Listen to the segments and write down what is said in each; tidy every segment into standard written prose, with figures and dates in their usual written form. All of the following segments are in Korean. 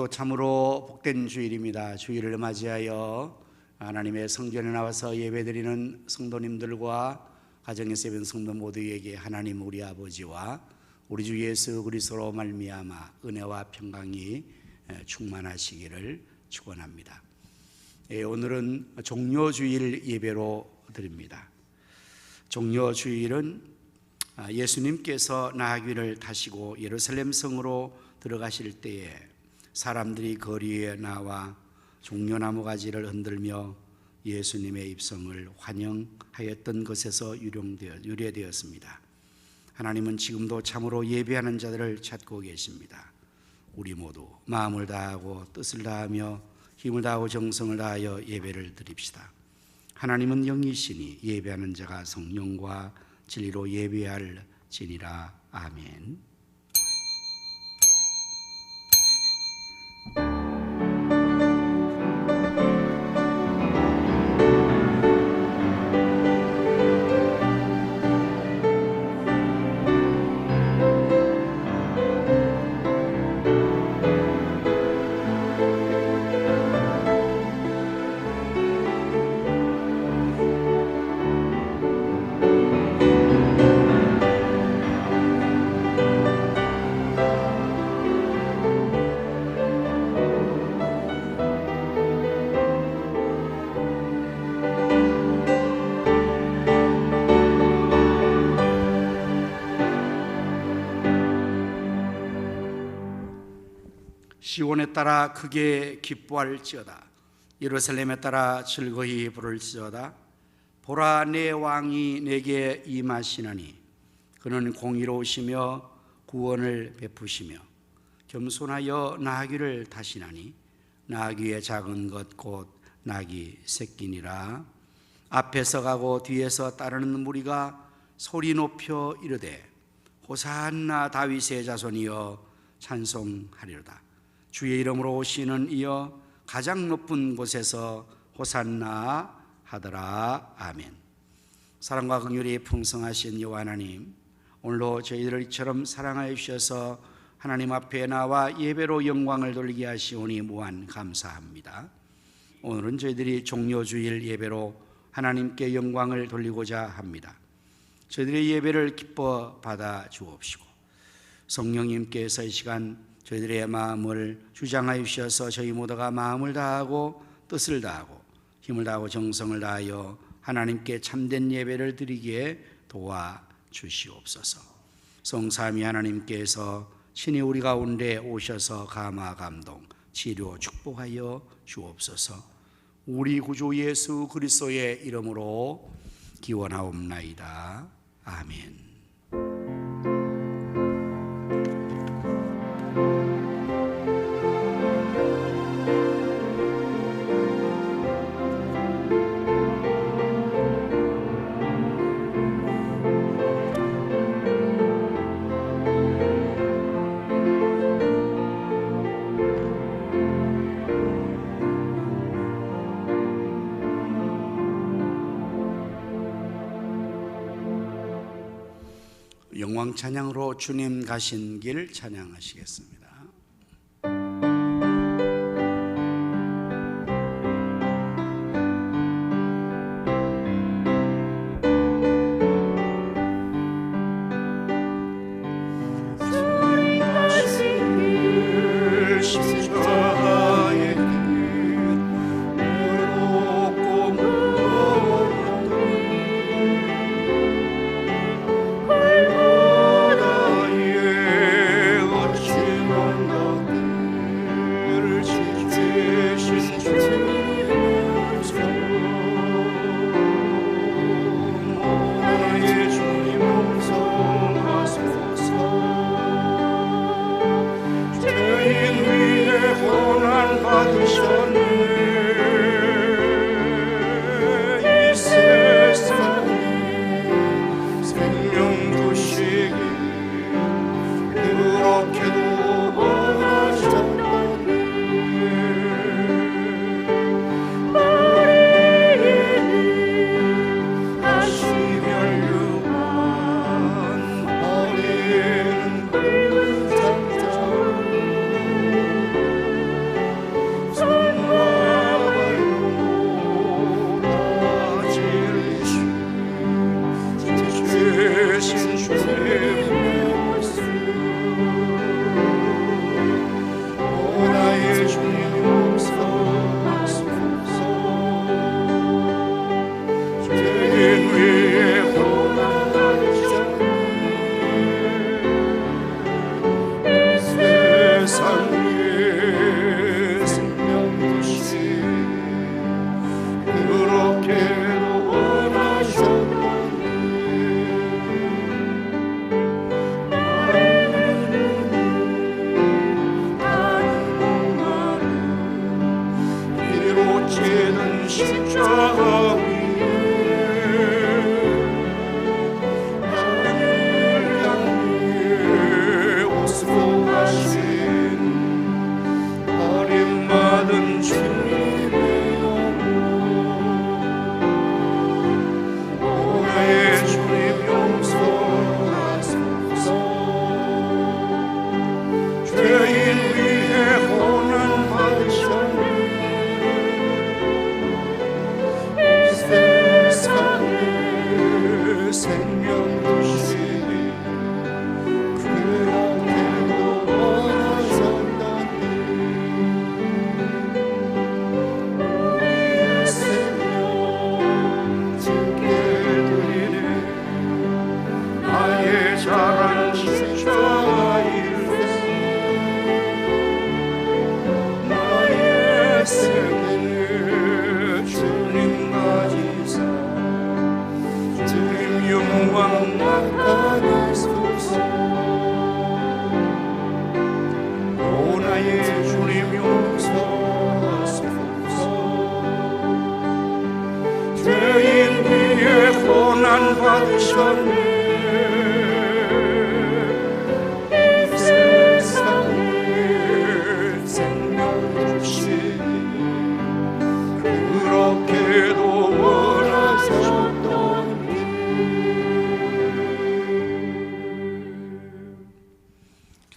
오늘도 참으로 복된 주일입니다. 주일을 맞이하여 하나님의 성전에 나와서 예배드리는 성도님들과 가정에서 예배드리는 성도 모두에게 하나님 우리 아버지와 우리 주 예수 그리스도로 말미암아 은혜와 평강이 충만하시기를 축원합니다. 오늘은 종료주일 예배로 드립니다. 종료주일은 예수님께서 나귀를 타시고 예루살렘 성으로 들어가실 때에 사람들이 거리에 나와 종려나무 가지를 흔들며 예수님의 입성을 환영하였던 것에서 유래되었습니다. 하나님은 지금도 참으로 예배하는 자들을 찾고 계십니다. 우리 모두 마음을 다하고 뜻을 다하며 힘을 다하고 정성을 다하여 예배를 드립시다. 하나님은 영이시니 예배하는 자가 성령과 진리로 예배할지니라. 아멘. 시온에 따라 크게 기뻐할지어다. 예루살렘에 따라 즐거이 부를지어다. 보라, 내 왕이 내게 임하시나니 그는 공의로우시며 구원을 베푸시며 겸손하여 나귀를 타시나니 나귀의 작은 것 곧 나귀 새끼니라. 앞에서 가고 뒤에서 따르는 무리가 소리 높여 이르되 호산나 다윗의 자손이여 찬송하리로다. 주의 이름으로 오시는 이여 가장 높은 곳에서 호산나 하더라. 아멘. 사랑과 긍휼이 풍성하신 여호와 하나님, 오늘도 저희들을 이처럼 사랑하여 주셔서 하나님 앞에 나와 예배로 영광을 돌리게 하시오니 무한 감사합니다. 오늘은 저희들이 종료주일 예배로 하나님께 영광을 돌리고자 합니다. 저희들의 예배를 기뻐 받아 주옵시고 성령님께서 이 시간 저희들의 마음을 주장하여 주셔서 저희 모두가 마음을 다하고 뜻을 다하고 힘을 다하고 정성을 다하여 하나님께 참된 예배를 드리기에 도와주시옵소서. 성삼위 하나님께서 친히 우리 가운데 오셔서 감화 감동 치료 축복하여 주옵소서. 우리 구주 예수 그리스도의 이름으로 기원하옵나이다. 아멘. 영광 찬양으로 주님 가신 길 찬양하시겠습니다. 주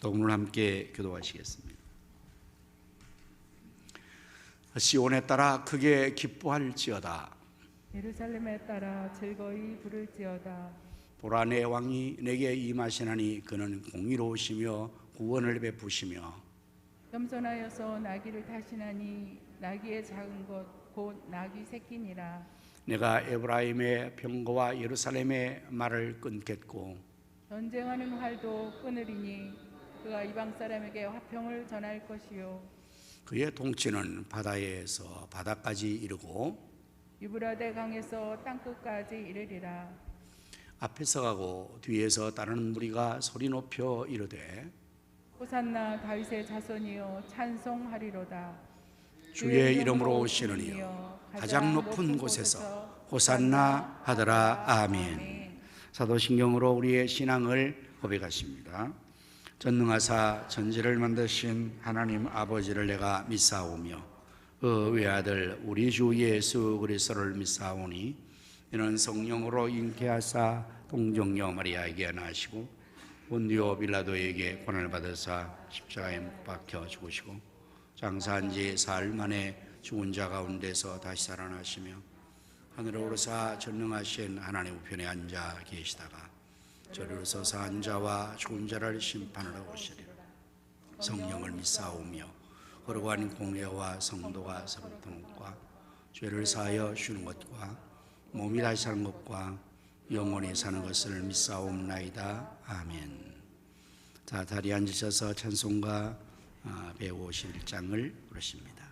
오늘 함께 기도하시겠습니다. 시온에 따라 크게 기뻐할지어다. 예루살렘에 따라 즐거이 부를지어다. 보라, 내 왕이 내게 임하시나니 그는 공의로우시며 구원을 베푸시며 겸손하여서 나귀를 타시나니 나귀의 작은 것 곧 나귀 새끼니라. 내가 에브라임의 병거와 예루살렘의 말을 끊겠고 전쟁하는 활도 끊으리니 그가 이방 사람에게 화평을 전할 것이요 그의 통치는 바다에서 바다까지 이르고 유브라데 강에서 땅끝까지 이르리라. 앞에서 가고 뒤에서 따르는 무리가 소리 높여 이르되 호산나 다윗의 자손이여 찬송하리로다. 주의 이름으로 오시는 이여 가장 높은 곳에서 호산나 하더라. 아멘. 사도신경으로 우리의 신앙을 고백하십니다. 전능하사 전지를 만드신 하나님 아버지를 내가 믿사오며 그 외아들 우리 주 예수 그리스도를 믿사오니 이는 성령으로 잉태하사 동정녀 마리아에게 나시고 본디오 빌라도에게 고난을 받으사 십자가에 못 박혀 죽으시고 장사한 지 사흘 만에 죽은 자 가운데서 다시 살아나시며 하늘에 오르사 전능하신 하나님 우편에 앉아 계시다가 저리로 서서 한 자와 죽은 자를 심판하러 오시리라. 성령을 믿사오며 거룩한 공회와 성도가 서로통 것과 죄를 사하여 주는 것과 몸이 다시 사는 것과 영원히 사는 것을 믿사옵나이다. 아멘. 자, 자리에 앉으셔서 찬송가 151장을 부르십니다.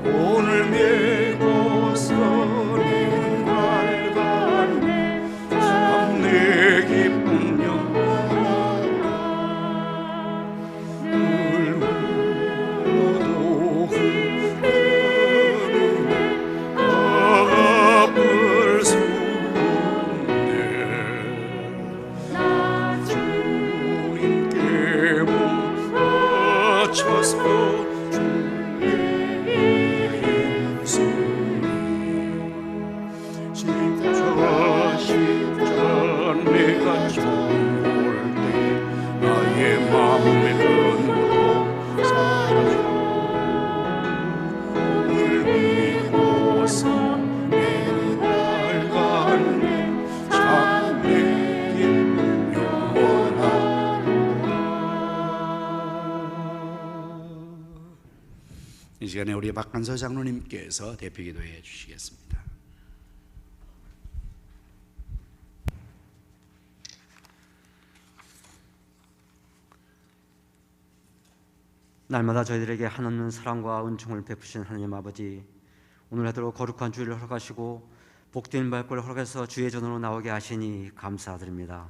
오늘 메고서 는 밝아 정올 때 나의 마음의 근원도 사라져 오늘 믿고서 내 날간에 참 내길 영원하라. 이 시간에 우리 박간서 장로님께서 대표 기도해 주시겠습니다. 날마다 저희들에게 한없는 사랑과 은총을 베푸신 하나님 아버지, 오늘 하루도 거룩한 주일을 허락하시고 복된 발걸음을 허락해서 주의 전으로 나오게 하시니 감사드립니다.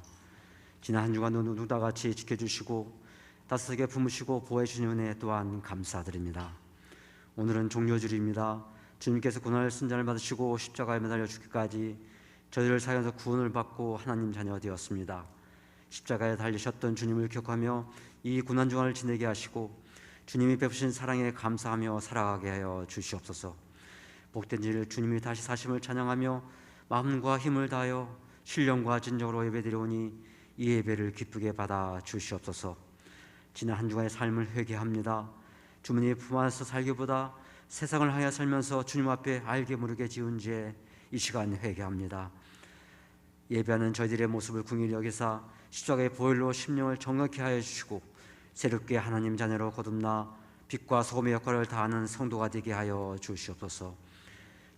지난 한 주간 누구다 같이 지켜주시고 따스하게 품으시고 보호해 주신 은혜 또한 감사드립니다. 오늘은 종료주일입니다. 주님께서 고난을 순잔을 받으시고 십자가에 매달려 죽기까지 저희를 사용해서 구원을 받고 하나님 자녀 되었습니다. 십자가에 달리셨던 주님을 기억하며 이 고난주간을 지내게 하시고 주님이 베푸신 사랑에 감사하며 살아가게 하여 주시옵소서. 복된 일 주님이 다시 사심을 찬양하며 마음과 힘을 다하여 신령과 진정으로 예배드리오니 이 예배를 기쁘게 받아 주시옵소서. 지난 한 주간의 삶을 회개합니다. 주님의 품 안에서 살기보다 세상을 향해 살면서 주님 앞에 알게 모르게 지은 죄 이 시간 회개합니다. 예배하는 저희들의 모습을 긍휼히 여기사 십자가의 보혈로 심령을 정확히 하여 주시고 새롭게 하나님 자녀로 거듭나 빛과 소금의 역할을 다하는 성도가 되게 하여 주시옵소서.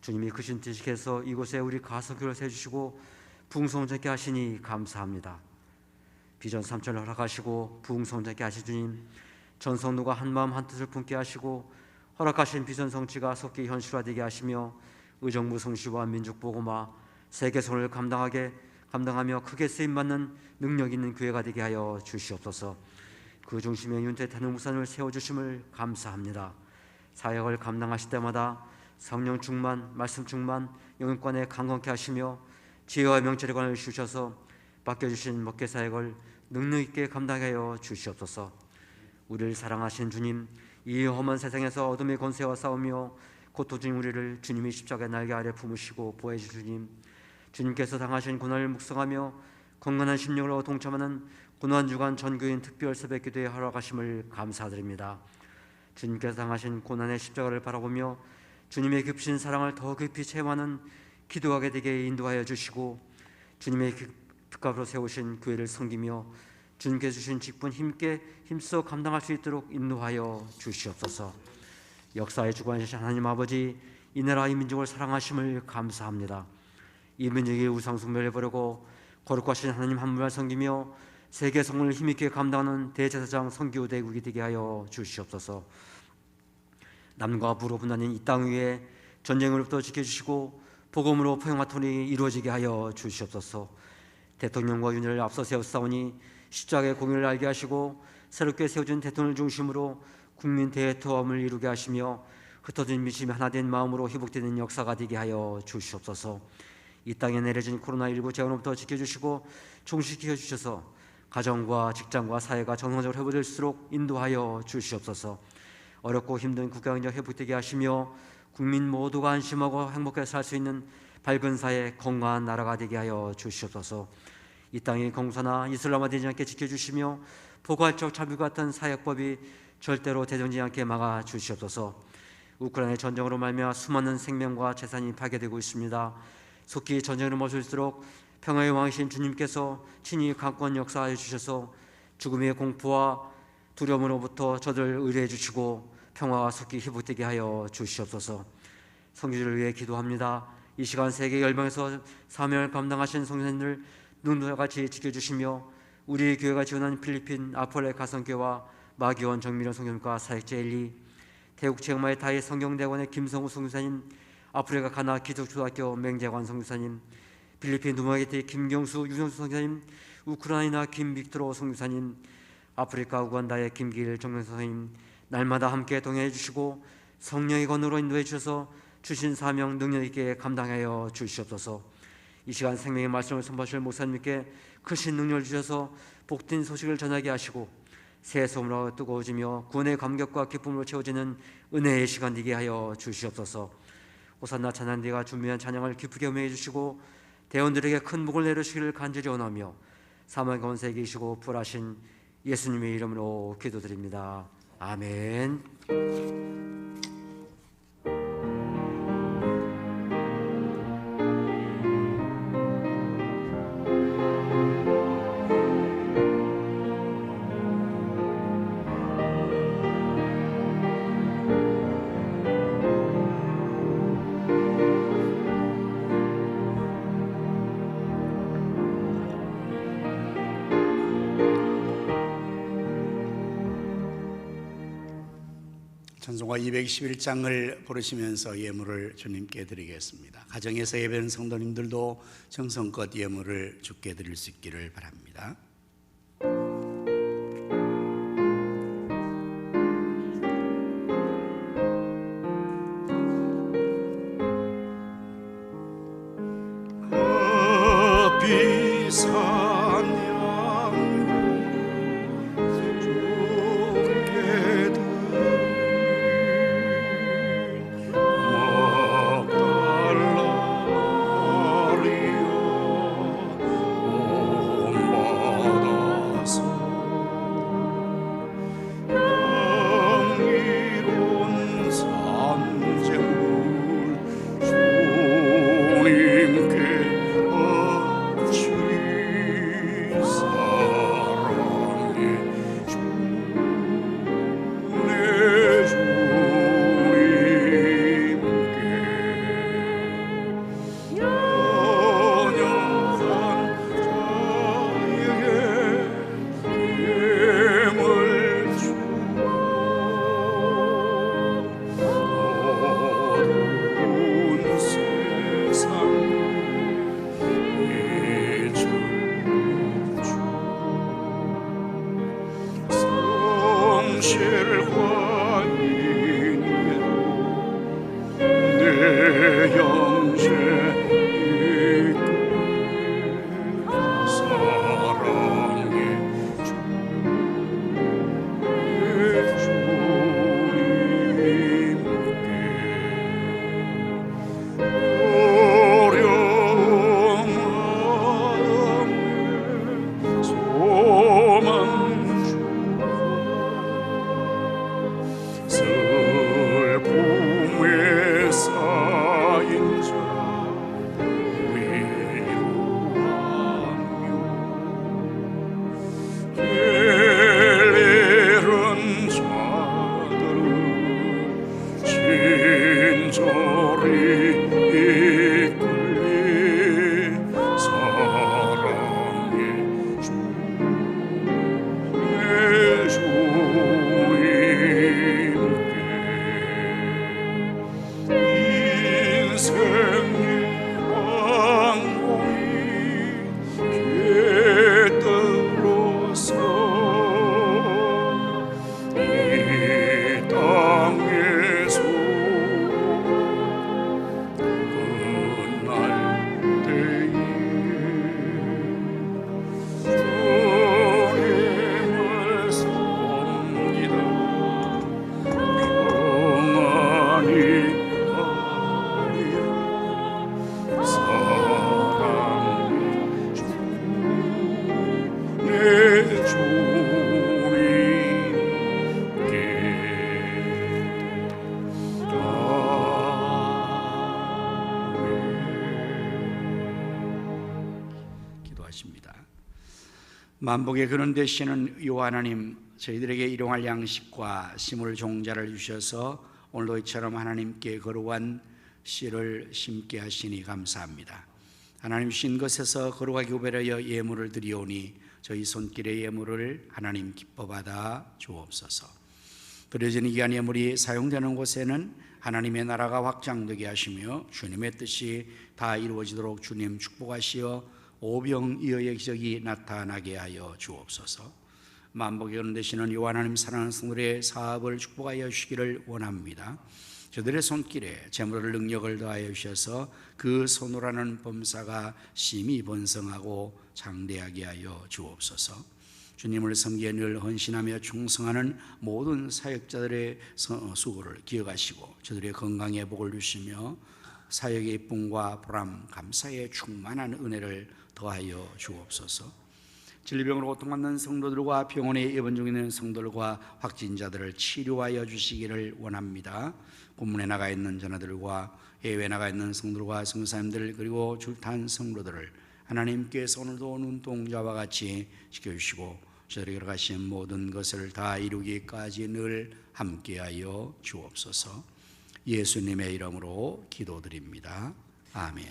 주님이 크신 뜻이께서 이곳에 우리 가서교를 세주시고 부흥성전케 하시니 감사합니다. 비전 3천을 허락하시고 부흥성전케 하신 주님, 전 성도가 한마음 한뜻을 품게 하시고 허락하신 비전 성취가 속히 현실화되게 하시며 의정부 성취와 민족보고마 세계선을 감당하며 크게 쓰임받는 능력 있는 교회가 되게 하여 주시옵소서. 그 중심에 윤태탄 목사님을 세워주심을 감사합니다. 사역을 감당하실 때마다 성령 충만, 말씀 충만, 영육관에 강건케 하시며 지혜와 명철관을 주셔서 맡겨주신 목회 사역을 능력 있게 감당하여 주시옵소서. 우리를 사랑하신 주님, 이 험한 세상에서 어둠의 권세와 싸우며 고통중 우리를 주님이 십자가의 날개 아래 품으시고 보호해 주신 주님, 주님께서 당하신 고난을 묵상하며 건강한 심령으로 동참하는 고난주간 전교인 특별 새벽 기도에 허락하심을 감사드립니다. 주님께서 당하신 고난의 십자가를 바라보며 주님의 깊으신 사랑을 더 깊이 체험하는 기도하게 되게 인도하여 주시고 주님의 빛값으로 세우신 교회를 섬기며 주님께서 주신 직분 힘써 감당할 수 있도록 인도하여 주시옵소서. 역사의 주관이신 하나님 아버지, 이 나라 이 민족을 사랑하심을 감사합니다. 이 민족이 우상숭배를 버리고 거룩하신 하나님 한 분을 섬기며 세계 성문을 힘있게 감당하는 대제사장 선교 대국이 되게 하여 주시옵소서. 남과 북으로 분나는 이 땅 위에 전쟁으로부터 지켜주시고 복음으로 평화통일이 이루어지게 하여 주시옵소서. 대통령과 윤회를 앞서 세웠사오니 십자가의 공의를 알게 하시고 새롭게 세워진 대통령을 중심으로 국민 대통합을 이루게 하시며 흩어진 민심이 하나 된 마음으로 회복되는 역사가 되게 하여 주시옵소서. 이 땅에 내려진 코로나19 재앙으로부터 지켜주시고 종식시켜 주셔서 가정과 직장과 사회가 정상적으로 회복될수록 인도하여 주시옵소서. 어렵고 힘든 국가경제 회복되게 하시며 국민 모두가 안심하고 행복하게 살 수 있는 밝은 사회, 건강한 나라가 되게 하여 주시옵소서. 이 땅이 공산화 이슬람화되지 않게 지켜주시며 포괄적 차별 같은 사역법이 절대로 대정되지 않게 막아 주시옵소서. 우크라이나의 전쟁으로 말미암아 수많은 생명과 재산이 파괴되고 있습니다. 속히 전쟁으로 멈출수록 평화의 왕이신 주님께서 친히 강권 역사하여 주셔서 죽음의 공포와 두려움으로부터 저들을 의뢰해 주시고 평화와 속히 회복되게 하여 주시옵소서. 성교주를 위해 기도합니다. 이 시간 세계 열방에서 사명을 감당하신 성도님들 눈과 같이 지켜주시며 우리 교회가 지원한 필리핀 아폴레 가성교와 마기원 정밀원 성교과 사역자 엘리, 태국 치앙마이 타이 성경대원의 김성우 성교사님, 아프리카 가나 기독초등학교 맹재관 성교사님, 필리핀 누마게티 김경수 유성수 성교사님, 우크라이나 김빅토로 성교사님, 아프리카 우간다의 김길 정명선생님, 날마다 함께 동행해 주시고 성령의 건으로 인도해 주셔서 주신 사명 능력 있게 감당하여 주시옵소서. 이 시간 생명의 말씀을 선포하실 목사님께 크신 능력을 주셔서 복된 소식을 전하게 하시고 새 소문으로 뜨거워지며 구원의 감격과 기쁨으로 채워지는 은혜의 시간 되게 하여 주시옵소서. 호산나 찬양대가 준비한 찬양을 기쁘게 음해해 주시고 대원들에게 큰 복을 내려주시기를 간절히 원하며 사망의 권세에 계시고 부활하신 예수님의 이름으로 기도드립니다. 아멘. 찬송가 221장을 부르시면서 예물을 주님께 드리겠습니다. 가정에서 예배하는 성도님들도 정성껏 예물을 주께 드릴 수 있기를 바랍니다. 만복의 근원 되시는 여호와 하나님, 저희들에게 일용할 양식과 심을 종자를 주셔서 오늘도 이처럼 하나님께 거룩한 씨를 심게 하시니 감사합니다. 하나님 주신 것에서 거룩하게 구별하여 예물을 드리오니 저희 손길의 예물을 하나님 기뻐 받아 주옵소서. 드려진 귀한 예물이 사용되는 곳에는 하나님의 나라가 확장되게 하시며 주님의 뜻이 다 이루어지도록 주님 축복하시어 오병이어의 기적이 나타나게 하여 주옵소서. 만복의 근원 되시는 여호와 하나님, 사랑하는 성도들의 사업을 축복하여 주시기를 원합니다. 저들의 손길에 재물을 능력을 더하여 주셔서 그 손으로 하는 범사가 심히 번성하고 장대하게 하여 주옵소서. 주님을 섬기에 늘 헌신하며 충성하는 모든 사역자들의 수고를 기억하시고 저들의 건강에 복을 주시며 사역의 기쁨과 보람, 감사의 충만한 은혜를 더하여 주옵소서. 질병으로 고통받는 성도들과 병원에 입원 중에 있는 성도들과 확진자들을 치료하여 주시기를 원합니다. 본문에 나가 있는 전하들과 해외에 나가 있는 성도들과 성사님들 그리고 줄탄 성도들을 하나님께서 오늘도 눈동자와 같이 지켜주시고 저들에게 가신 모든 것을 다 이루기까지 늘 함께하여 주옵소서. 예수님의 이름으로 기도드립니다. 아멘.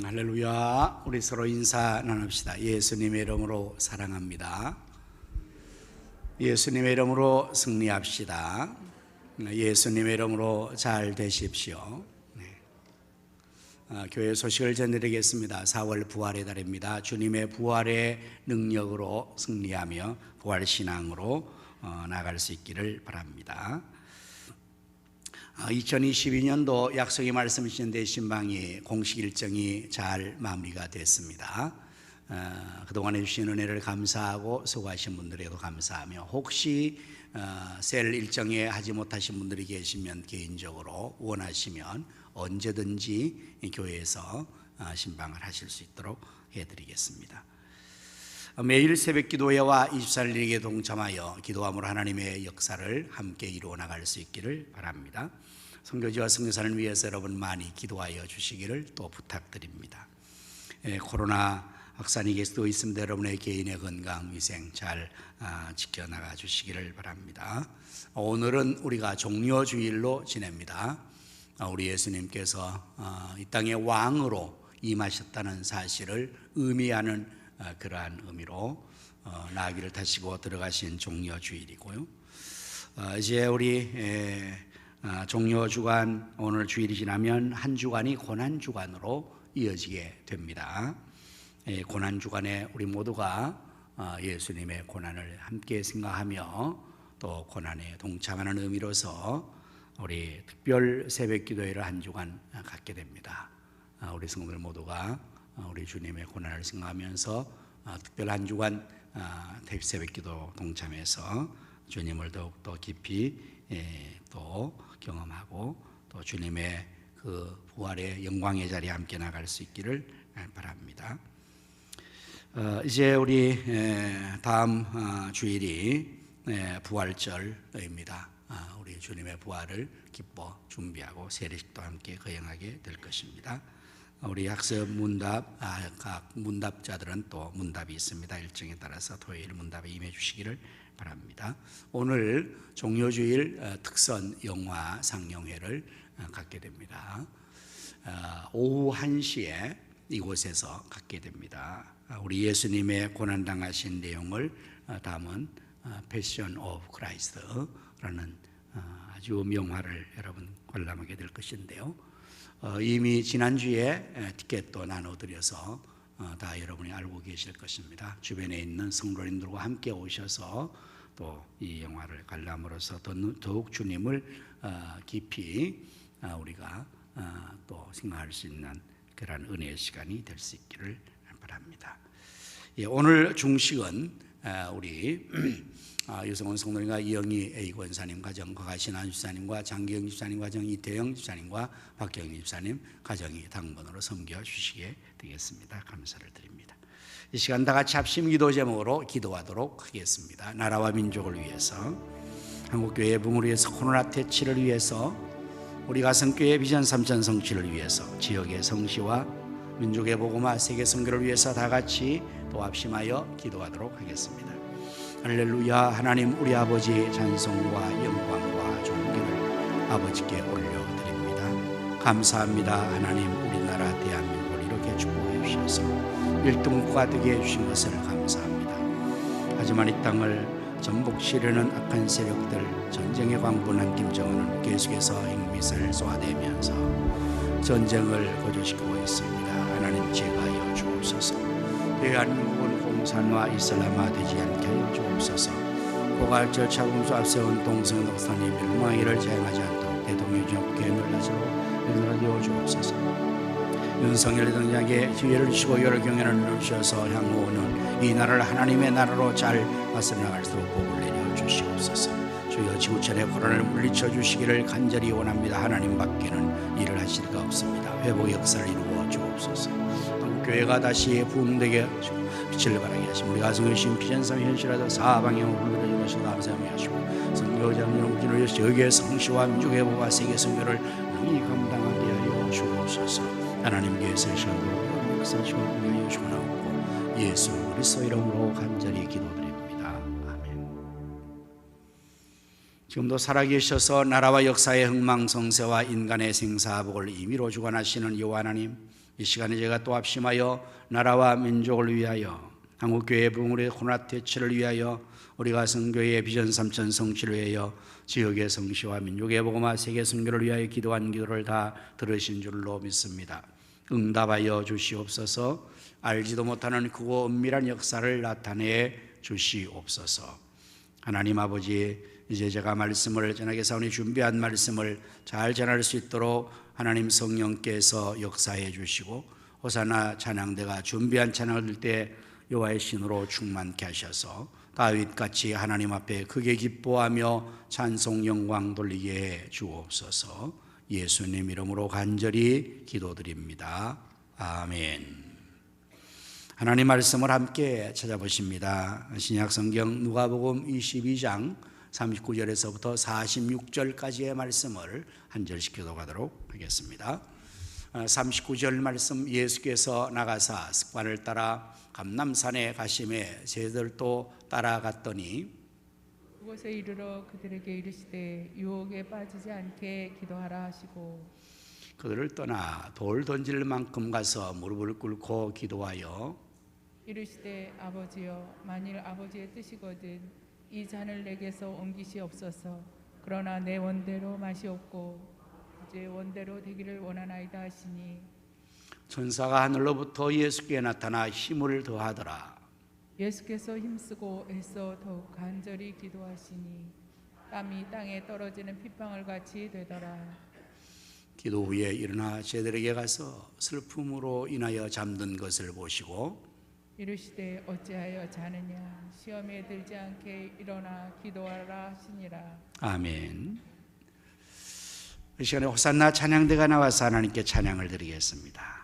할렐루야. 우리 서로 인사 나눕시다. 예수님의 이름으로 사랑합니다. 예수님의 이름으로 승리합시다. 예수님의 이름으로 잘 되십시오. 교회 소식을 전해드리겠습니다. 4월 부활의 달입니다. 주님의 부활의 능력으로 승리하며 부활 신앙으로 나아갈 수 있기를 바랍니다. 2022년도 약속의 말씀 주신 대신방이 공식 일정이 잘 마무리가 됐습니다. 그동안 해주신 은혜를 감사하고 수고하신 분들에도 감사하며 혹시 셀 일정에 하지 못하신 분들이 계시면 개인적으로 원하시면 언제든지 교회에서 신방을 하실 수 있도록 해드리겠습니다. 매일 새벽 기도회와 24일에게 동참하여 기도함으로 하나님의 역사를 함께 이루어 나갈 수 있기를 바랍니다. 선교지와 선교사를 위해서 여러분 많이 기도하여 주시기를 또 부탁드립니다. 코로나 확산이 계속 있습니다. 여러분의 개인의 건강 위생 잘 지켜나가 주시기를 바랍니다. 오늘은 우리가 종려주일로 지냅니다. 우리 예수님께서 이 땅의 왕으로 임하셨다는 사실을 의미하는 그러한 의미로 나귀를 타시고 들어가신 종려주일이고요. 이제 우리 종려주간 오늘 주일이 지나면 한 주간이 고난주간으로 이어지게 됩니다. 고난주간에 우리 모두가 예수님의 고난을 함께 생각하며 또 고난에 동참하는 의미로서 우리 특별 새벽 기도회를 한 주간 갖게 됩니다. 우리 성도들 모두가 우리 주님의 고난을 생각하면서 특별 한 주간 새벽 기도 동참해서 주님을 더욱더 깊이 또 경험하고 또 주님의 그 부활의 영광의 자리에 함께 나갈 수 있기를 바랍니다. 이제 우리 다음 주일이 부활절입니다. 우리 주님의 부활을 기뻐 준비하고 세례식도 함께 거행하게 될 것입니다. 우리 학습 문답, 각 문답자들은 또 문답이 있습니다. 일정에 따라서 토요일 문답에 임해 주시기를 바랍니다. 오늘 종려주일 특선 영화 상영회를 갖게 됩니다. 오후 1시에 이곳에서 갖게 됩니다. 우리 예수님의 고난당하신 내용을 담은 패션 오브 크라이스트라는 아주 명화를 여러분 관람하게 될 것인데요. 이미 지난주에 티켓도 나눠드려서 다 여러분이 알고 계실 것입니다. 주변에 있는 성도님들과 함께 오셔서 또 이 영화를 관람으로써 더욱 주님을 깊이 우리가 또 생각할 수 있는 그런 은혜의 시간이 될 수 있기를 바랍니다. 오늘 중식은 우리 유성원 성도님과 이영희 A 권사님 가정, 거가신한 집사님과 장기영 집사님 가정, 이태영 집사님과 박경희 집사님 가정이 당번으로 섬겨주시게 되겠습니다. 감사를 드립니다. 이 시간 다 같이 합심 기도 제목으로 기도하도록 하겠습니다. 나라와 민족을 위해서, 한국교회의 부흥을 위해서, 코로나 퇴치를 위해서, 우리 가성교회 비전 3천 성취를 위해서, 지역의 성시와 민족의 복음화, 세계 선교를 위해서 다 같이 또 합심하여 기도하도록 하겠습니다. 할렐루야. 하나님 우리 아버지 찬송과 영광과 존귀를 아버지께 올려드립니다. 감사합니다. 하나님 우리나라 대한민국을 이렇게 축복해 주셔서 1등국가 되게 해주신 것을 감사합니다. 하지만 이 땅을 전복시려는 악한 세력들, 전쟁에 광분한 김정은은 계속해서 핵미사일을 쏘아대면서 전쟁을 고조시키고 있습니다. 하나님 제가하여 주옵소서. 대한민국은 산화 이슬람화 되지 않게 하여 주옵소서. 고갈절 차금수 앞세운 동성 독사님 멸망이를 자행하지 않도록 대통령 정부의 놀라시로 연락하여 주옵소서. 윤석열 대통령에게 기회를 주시고 여러 경연을 누르셔서 향후 오는 이 나라를 하나님의 나라로 잘 맞서 나갈 수 있도록 복을 내려 주시옵소서. 주여 지구촌의 코로나를 물리쳐 주시기를 간절히 원합니다. 하나님 밖에는 일을 하실 가 없습니다. 회복의 역사를 이루어 주옵소서. 교회가 다시 부흥되게 하시고 빛을 발하게 하시고 우리 가정의 신 비전삼 현실하다 사방향으로 흘러주는 것을 감사하며 하시고 선교장 여러분께로 여기에 성시와 민족의 보가 세계 선교를 능히 감당하게 하여 주옵소서. 하나님께서 시간으로 역사하시고 하여 주옵소서. 예수 그리스도 이름으로 간절히 기도드립니다. 아멘. 지금도 살아계셔서 나라와 역사의 흥망성쇠와 인간의 생사복을 임의로 주관하시는 여호와 하나님, 이 시간에 제가 또 합심하여 나라와 민족을 위하여 한국교회 부흥의 코로나 퇴치를 위하여 우리가 성교회의 비전 3천 성취를 위하여 지역의 성시와 민족의 복음화 세계 선교를 위하여 기도한 기도를 다 들으신 줄로 믿습니다. 응답하여 주시옵소서. 알지도 못하는 크고 은밀한 역사를 나타내 주시옵소서. 하나님 아버지, 이제 제가 말씀을 전하게 사오니 준비한 말씀을 잘 전할 수 있도록 하나님 성령께서 역사해 주시고 호사나 찬양대가 준비한 찬양을 들 때 여호와의 신으로 충만케 하셔서 다윗같이 하나님 앞에 크게 기뻐하며 찬송 영광 돌리게 해 주옵소서. 예수님 이름으로 간절히 기도드립니다. 아멘. 하나님 말씀을 함께 찾아보십니다. 신약 성경 누가복음 22장 39절에서부터 46절까지의 말씀을 한 절씩 교독하도록 하겠습니다. 39절 말씀, 예수께서 나가사 습관을 따라 감람산에 가심에 제들도 따라갔더니 그곳에 이르러 그들에게 이르시되 유혹에 빠지지 않게 기도하라 하시고 그들을 떠나 돌 던질 만큼 가서 무릎을 꿇고 기도하여 이르시되 아버지여, 만일 아버지의 뜻이거든 이 잔을 내게서 옮기시옵소서. 그러나 내 원대로 마시옵고 이제 원대로 되기를 원하나이다 하시니 천사가 하늘로부터 예수께 나타나 힘을 더하더라. 예수께서 힘쓰고 애써 더욱 간절히 기도하시니 땀이 땅에 떨어지는 핏방울 같이 되더라. 기도 후에 일어나 제들에게 가서 슬픔으로 인하여 잠든 것을 보시고 이르시되 어찌하여 자느냐, 시험에 들지 않게 일어나 기도하라 하시니라. 아멘. 이 시간에 호산나 찬양대가 나와서 하나님께 찬양을 드리겠습니다.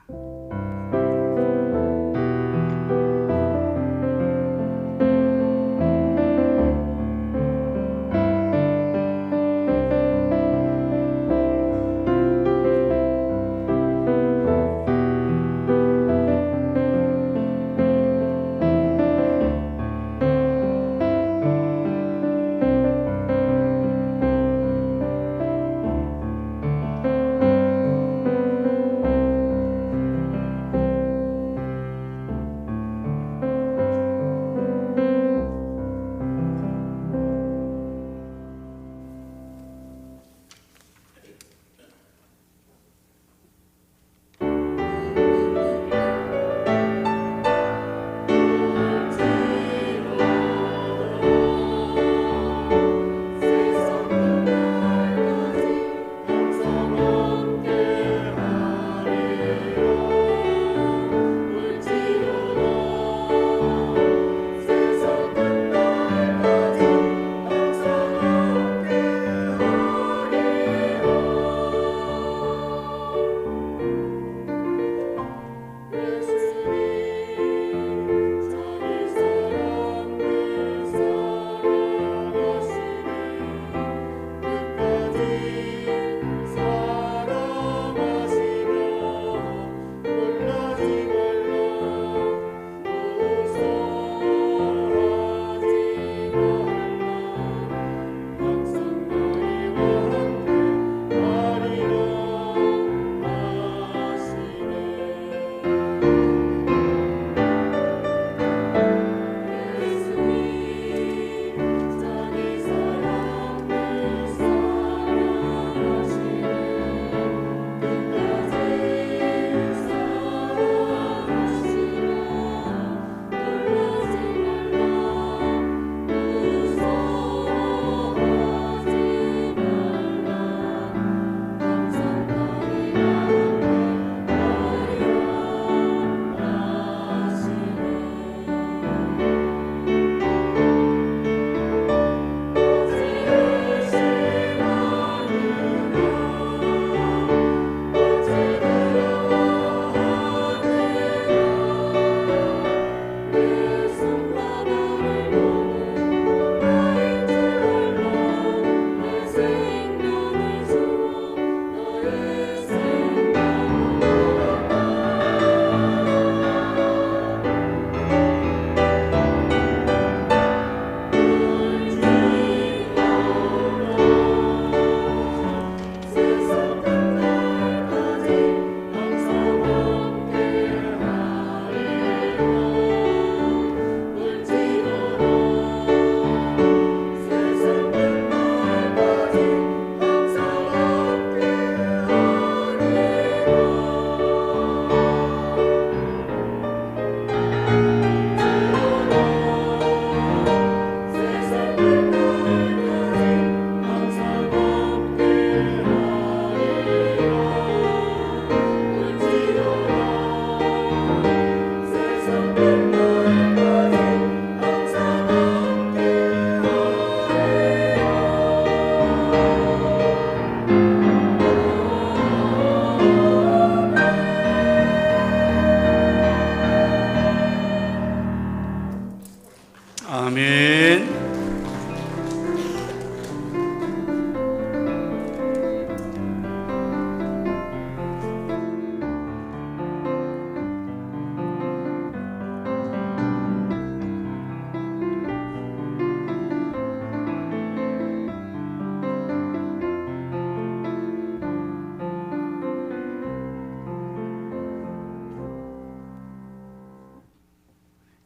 아멘.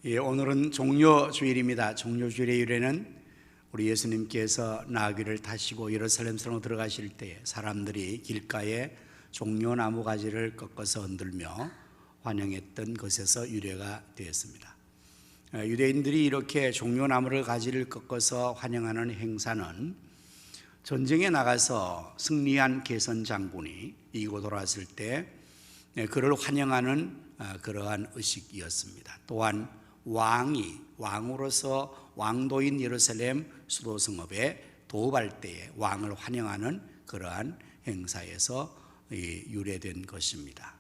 예, 오늘은 종료주일입니다. 종료주일의 유래는 우리 예수님께서 나귀를 타시고 예루살렘성으로 들어가실 때에 사람들이 길가에 종려나무 가지를 꺾어서 흔들며 환영했던 것에서 유래가 되었습니다. 유대인들이 이렇게 종려나무를 가지를 꺾어서 환영하는 행사는 전쟁에 나가서 승리한 개선 장군이 이고 돌아왔을 때 그를 환영하는 그러한 의식이었습니다. 또한 왕으로서 왕도인 예루살렘 수도 성읍에 도읍할 때에 왕을 환영하는 그러한 행사에서 유래된 것입니다.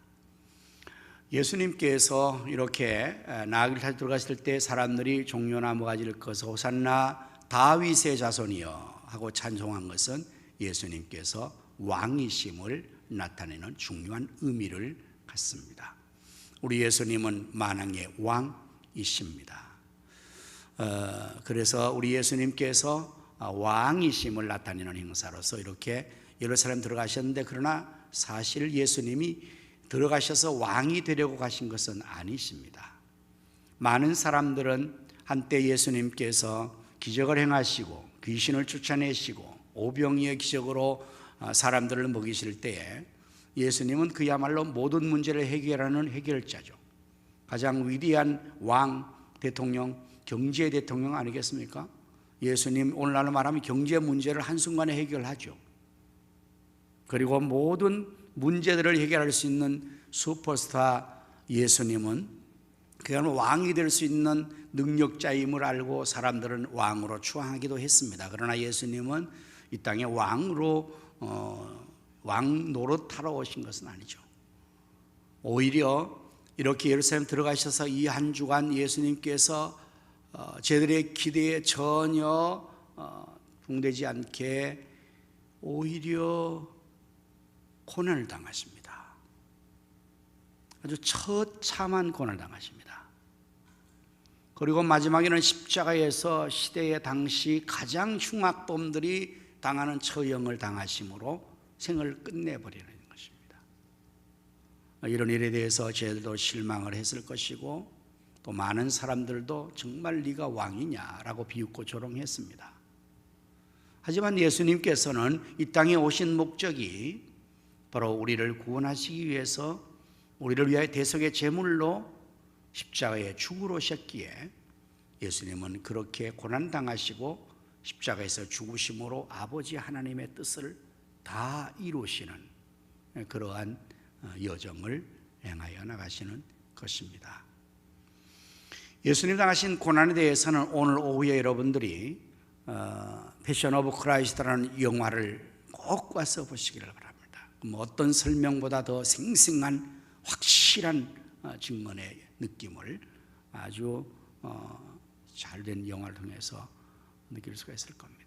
예수님께서 이렇게 나귀를 타고 들어가실 때 사람들이 종려나무 가지를 꺾어서 호산나 다윗의 자손이여 하고 찬송한 것은 예수님께서 왕이심을 나타내는 중요한 의미를 갖습니다. 우리 예수님은 만왕의 왕이십니다. 그래서 우리 예수님께서 왕이심을 나타내는 행사로서 이렇게 예루살렘 들어가셨는데, 그러나 사실 예수님이 들어가셔서 왕이 되려고 가신 것은 아니십니다. 많은 사람들은 한때 예수님께서 기적을 행하시고 귀신을 쫓아내시고 오병이의 기적으로 사람들을 먹이실 때에 예수님은 그야말로 모든 문제를 해결하는 해결자죠. 가장 위대한 왕, 대통령, 경제 대통령 아니겠습니까? 예수님 오늘날로 말하면 경제 문제를 한순간에 해결하죠. 그리고 모든 문제들을 해결할 수 있는 슈퍼스타 예수님은 그야말로 왕이 될 수 있는 능력자임을 알고 사람들은 왕으로 추앙하기도 했습니다. 그러나 예수님은 이 땅에 왕으로 왕 노릇하러 오신 것은 아니죠. 오히려 이렇게 예루살렘 들어가셔서 이 한 주간 예수님께서 저들의 기대에 전혀 붕대지 않게 오히려 고난을 당하십니다. 아주 처참한 고난을 당하십니다. 그리고 마지막에는 십자가에서 시대의 당시 가장 흉악범들이 당하는 처형을 당하심으로 생을 끝내버리는 것입니다. 이런 일에 대해서 저희들도 실망을 했을 것이고 또 많은 사람들도 정말 네가 왕이냐라고 비웃고 조롱했습니다. 하지만 예수님께서는 이 땅에 오신 목적이 바로 우리를 구원하시기 위해서 우리를 위하여 대속의 제물로 십자가에 죽으러 오셨기에 예수님은 그렇게 고난당하시고 십자가에서 죽으심으로 아버지 하나님의 뜻을 다 이루시는 그러한 여정을 행하여 나가시는 것입니다. 예수님 당하신 고난에 대해서는 오늘 오후에 여러분들이 패션 오브 크라이스트라는 영화를 꼭 와서 보시기를 바랍니다. 어떤 설명보다 더 생생한 확실한 증언의 느낌을 아주 잘된 영화를 통해서 느낄 수가 있을 겁니다.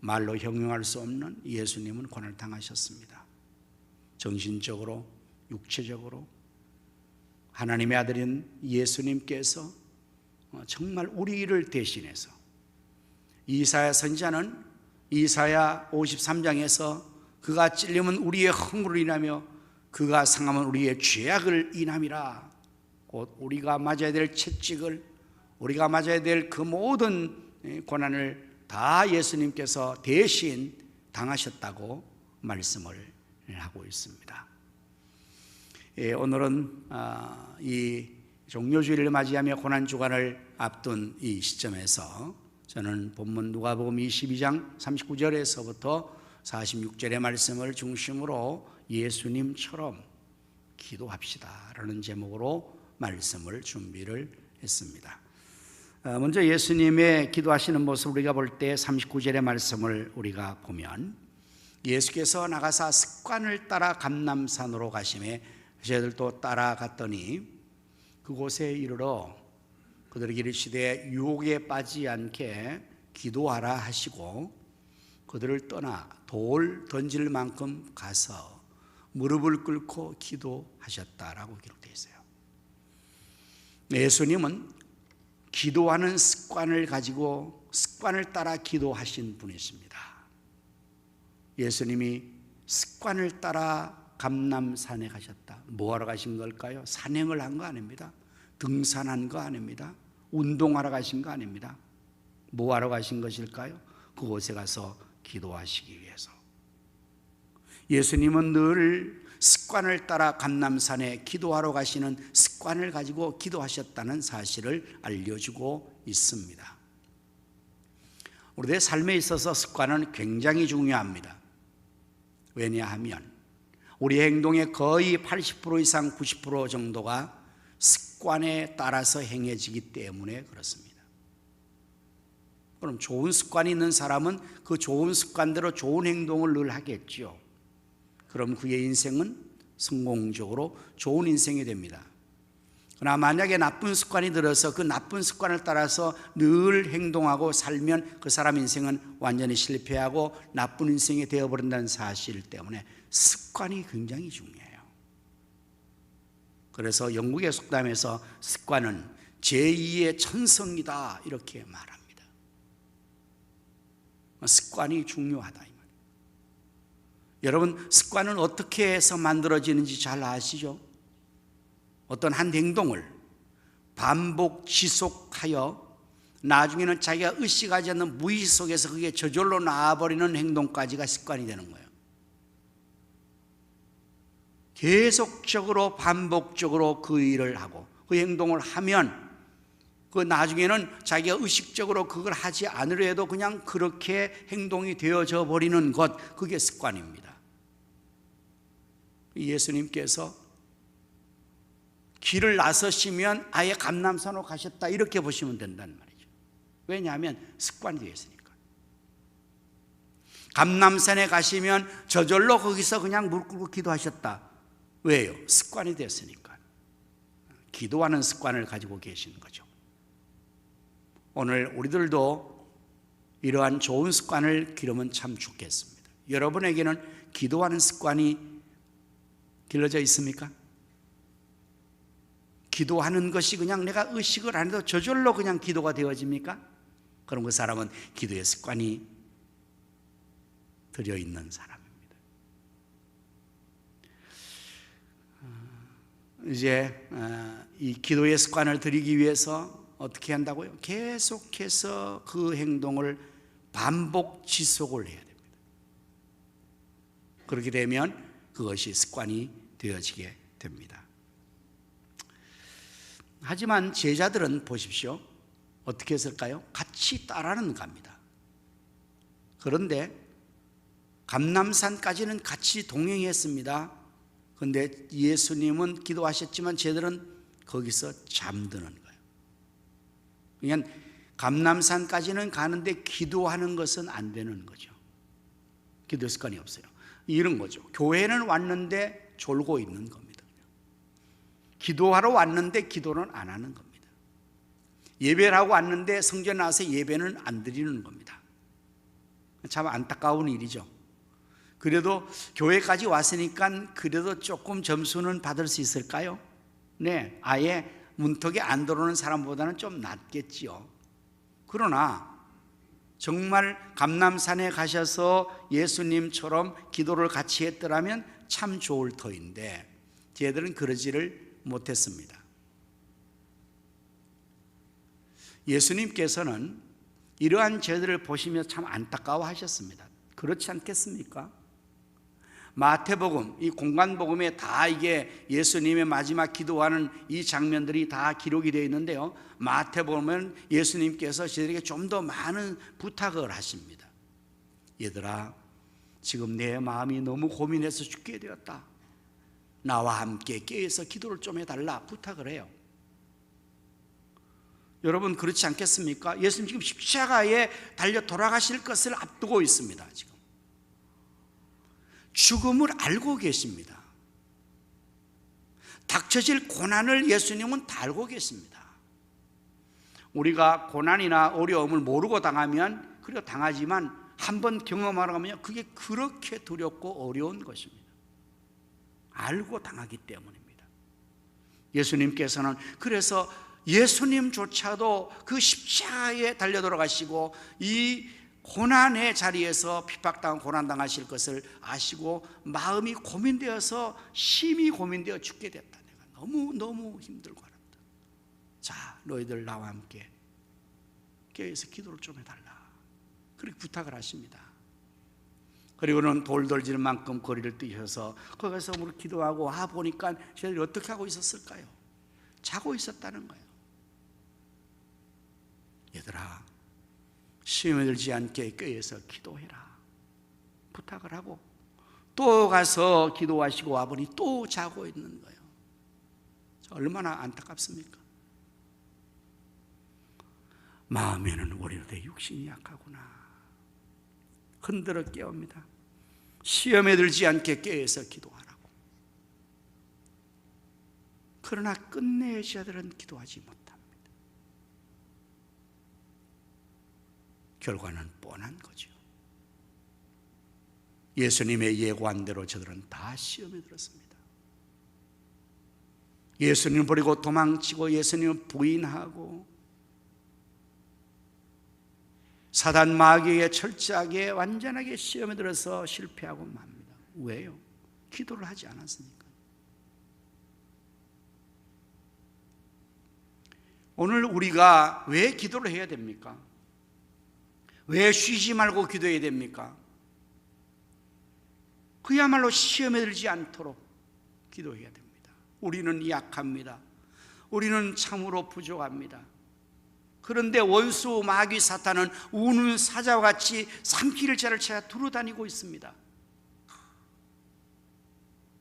말로 형용할 수 없는 예수님은 고난을 당하셨습니다. 정신적으로, 육체적으로. 하나님의 아들인 예수님께서 정말 우리를 대신해서, 이사야 선지자는 이사야 53장에서 그가 찔림은 우리의 허물을 인하며 그가 상함은 우리의 죄악을 인함이라. 곧 우리가 맞아야 될 채찍을, 우리가 맞아야 될 그 모든 고난을 다 예수님께서 대신 당하셨다고 말씀을 하고 있습니다. 오늘은 이 종료주일을 맞이하며 고난주간을 앞둔 이 시점에서 저는 본문 누가복음 22장 39절에서부터 46절의 말씀을 중심으로 예수님처럼 기도합시다 라는 제목으로 말씀을 준비를 했습니다. 먼저 예수님의 기도하시는 모습을 우리가 볼 때 39절의 말씀을 우리가 보면, 예수께서 나가사 습관을 따라 감람산으로 가시매 저희들도 따라갔더니 그곳에 이르러 그들에게 이르시되 유혹에 빠지지 않게 기도하라 하시고 그들을 떠나 돌 던질 만큼 가서 무릎을 꿇고 기도하셨다라고 기록되어 있어요. 예수님은 기도하는 습관을 가지고 습관을 따라 기도하신 분이십니다. 예수님이 습관을 따라 감람산에 가셨다. 뭐하러 가신 걸까요? 산행을 한 거 아닙니다. 등산한 거 아닙니다. 운동하러 가신 거 아닙니다. 뭐하러 가신 것일까요? 그곳에 가서 기도하시기 위해서. 예수님은 늘 습관을 따라 감람산에 기도하러 가시는 습관을 가지고 기도하셨다는 사실을 알려주고 있습니다. 우리의 삶에 있어서 습관은 굉장히 중요합니다. 왜냐하면 우리 행동의 거의 80% 이상 90% 정도가 습관에 따라서 행해지기 때문에 그렇습니다. 그럼 좋은 습관이 있는 사람은 그 좋은 습관대로 좋은 행동을 늘 하겠죠. 그럼 그의 인생은 성공적으로 좋은 인생이 됩니다. 그러나 만약에 나쁜 습관이 들어서 그 나쁜 습관을 따라서 늘 행동하고 살면 그 사람 인생은 완전히 실패하고 나쁜 인생이 되어버린다는 사실 때문에 습관이 굉장히 중요해요. 그래서 영국의 속담에서 습관은 제2의 천성이다 이렇게 말합니다. 습관이 중요하다 이 말이에요. 여러분, 습관은 어떻게 해서 만들어지는지 잘 아시죠? 어떤 한 행동을 반복 지속하여 나중에는 자기가 의식하지 않는 무의식 속에서 그게 저절로 나와버리는 행동까지가 습관이 되는 거예요. 계속적으로 반복적으로 그 일을 하고 그 행동을 하면 그 나중에는 자기가 의식적으로 그걸 하지 않으려 해도 그냥 그렇게 행동이 되어져 버리는 것, 그게 습관입니다. 예수님께서 길을 나서시면 아예 감람산으로 가셨다 이렇게 보시면 된다는 말이죠. 왜냐하면 습관이 되어 있으니까. 감람산에 가시면 저절로 거기서 그냥 무릎 꿇고 기도하셨다. 왜요? 습관이 됐으니까. 기도하는 습관을 가지고 계시는 거죠. 오늘 우리들도 이러한 좋은 습관을 기르면 참 좋겠습니다. 여러분에게는 기도하는 습관이 길러져 있습니까? 기도하는 것이 그냥 내가 의식을 안 해도 저절로 그냥 기도가 되어집니까? 그럼 그 사람은 기도의 습관이 들어있는 사람입니다. 이제 이 기도의 습관을 들이기 위해서 어떻게 한다고요? 계속해서 그 행동을 반복 지속을 해야 됩니다. 그렇게 되면 그것이 습관이 되어지게 됩니다. 하지만 제자들은 보십시오. 어떻게 했을까요? 같이 따라는 갑니다. 그런데 감람산까지는 같이 동행했습니다. 그런데 예수님은 기도하셨지만 제자들은 거기서 잠드는 거예요. 그냥 감람산까지는 가는데 기도하는 것은 안 되는 거죠. 기도 습관이 없어요. 이런 거죠. 교회는 왔는데 졸고 있는 겁니다. 기도하러 왔는데 기도는 안 하는 겁니다. 예배를 하고 왔는데 성전에 나와서 예배는 안 드리는 겁니다. 참 안타까운 일이죠. 그래도 교회까지 왔으니까 그래도 조금 점수는 받을 수 있을까요? 네, 아예 문턱에 안 들어오는 사람보다는 좀 낫겠지요. 그러나 정말 감람산에 가셔서 예수님처럼 기도를 같이 했더라면 참 좋을 터인데 쟤들은 그러지를 못했습니다. 예수님께서는 이러한 쟤들을 보시며 참 안타까워하셨습니다. 그렇지 않겠습니까? 마태복음, 이 공간복음에 다 이게 예수님의 마지막 기도하는 이 장면들이 다 기록이 되어 있는데요, 마태복음은 예수님께서 저들에게 좀 더 많은 부탁을 하십니다. 얘들아, 지금 내 마음이 너무 고민해서 죽게 되었다. 나와 함께 깨어서 기도를 좀 해달라 부탁을 해요. 여러분, 그렇지 않겠습니까? 예수님 지금 십자가에 달려 돌아가실 것을 앞두고 있습니다. 지금 죽음을 알고 계십니다. 닥쳐질 고난을 예수님은 다 알고 계십니다. 우리가 고난이나 어려움을 모르고 당하면 그래도 당하지만 한번 경험하러 가면 그게 그렇게 두렵고 어려운 것입니다. 알고 당하기 때문입니다. 예수님께서는 그래서 예수님조차도 그 십자가에 달려 돌아가시고 이 고난의 자리에서 핍박당한 고난당하실 것을 아시고 마음이 고민되어서 심히 고민되어 죽게 됐다. 내가 너무 힘들고 하랍니다. 자, 너희들 나와 함께 교회에서 기도를 좀 해달라, 그렇게 부탁을 하십니다. 그리고는 돌 던지는 만큼 거리를 뛰셔서 거기서 우리 기도하고 보니까 저희들이 어떻게 하고 있었을까요? 자고 있었다는 거예요. 얘들아, 시험에 들지 않게 교회에서 기도해라 부탁을 하고 또 가서 기도하시고 와보니 또 자고 있는 거예요. 얼마나 안타깝습니까? 마음에는 오리로되 육신이 약하구나. 흔들어 깨웁니다. 시험에 들지 않게 깨어서 기도하라고. 그러나 끝내 저들은 기도하지 못합니다. 결과는 뻔한 거죠. 예수님의 예고한대로 저들은 다 시험에 들었습니다. 예수님을 버리고 도망치고 예수님을 부인하고 사단 마귀에 철저하게 완전하게 시험에 들어서 실패하고 맙니다. 왜요? 기도를 하지 않았으니까. 오늘 우리가 왜 기도를 해야 됩니까? 왜 쉬지 말고 기도해야 됩니까? 그야말로 시험에 들지 않도록 기도해야 됩니다. 우리는 약합니다. 우리는 참으로 부족합니다. 그런데 원수 마귀 사탄은 우는 사자와 같이 삼킬 자를 찾아 두루다니고 있습니다.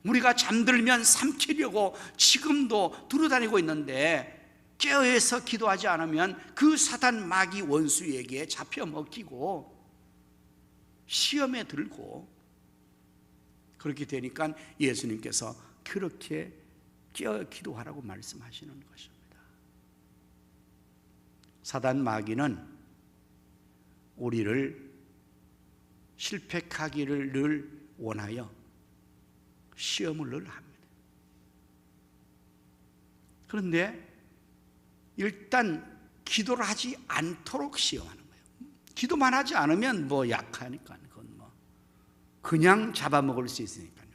우리가 잠들면 삼키려고 지금도 두루다니고 있는데 깨어서 기도하지 않으면 그 사탄 마귀 원수에게 잡혀 먹히고 시험에 들고 그렇게 되니까 예수님께서 그렇게 깨어 기도하라고 말씀하시는 것입니다. 사단 마귀는 우리를 실패하기를 늘 원하여 시험을 늘 합니다. 그런데 일단 기도를 하지 않도록 시험하는 거예요. 기도만 하지 않으면 뭐 약하니까 그건 뭐 그냥 잡아먹을 수 있으니까요.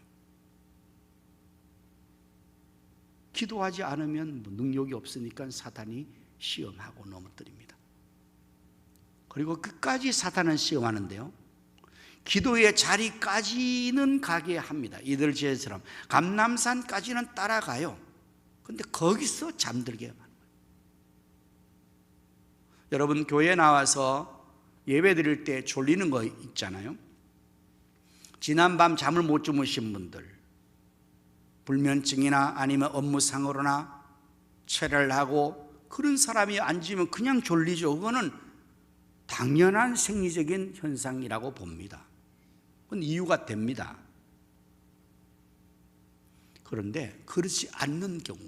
기도하지 않으면 뭐 능력이 없으니까 사탄이 시험하고 넘어뜨립니다. 그리고 끝까지 사탄은 시험하는데요, 기도의 자리까지는 가게 합니다. 이들 제처럼 감람산까지는 따라가요. 그런데 거기서 잠들게 합니다. 여러분, 교회 나와서 예배 드릴 때 졸리는 거 있잖아요. 지난밤 잠을 못 주무신 분들, 불면증이나 아니면 업무상으로나 체를 하고 그런 사람이 앉으면 그냥 졸리죠. 그거는 당연한 생리적인 현상이라고 봅니다. 그건 이유가 됩니다. 그런데 그렇지 않는 경우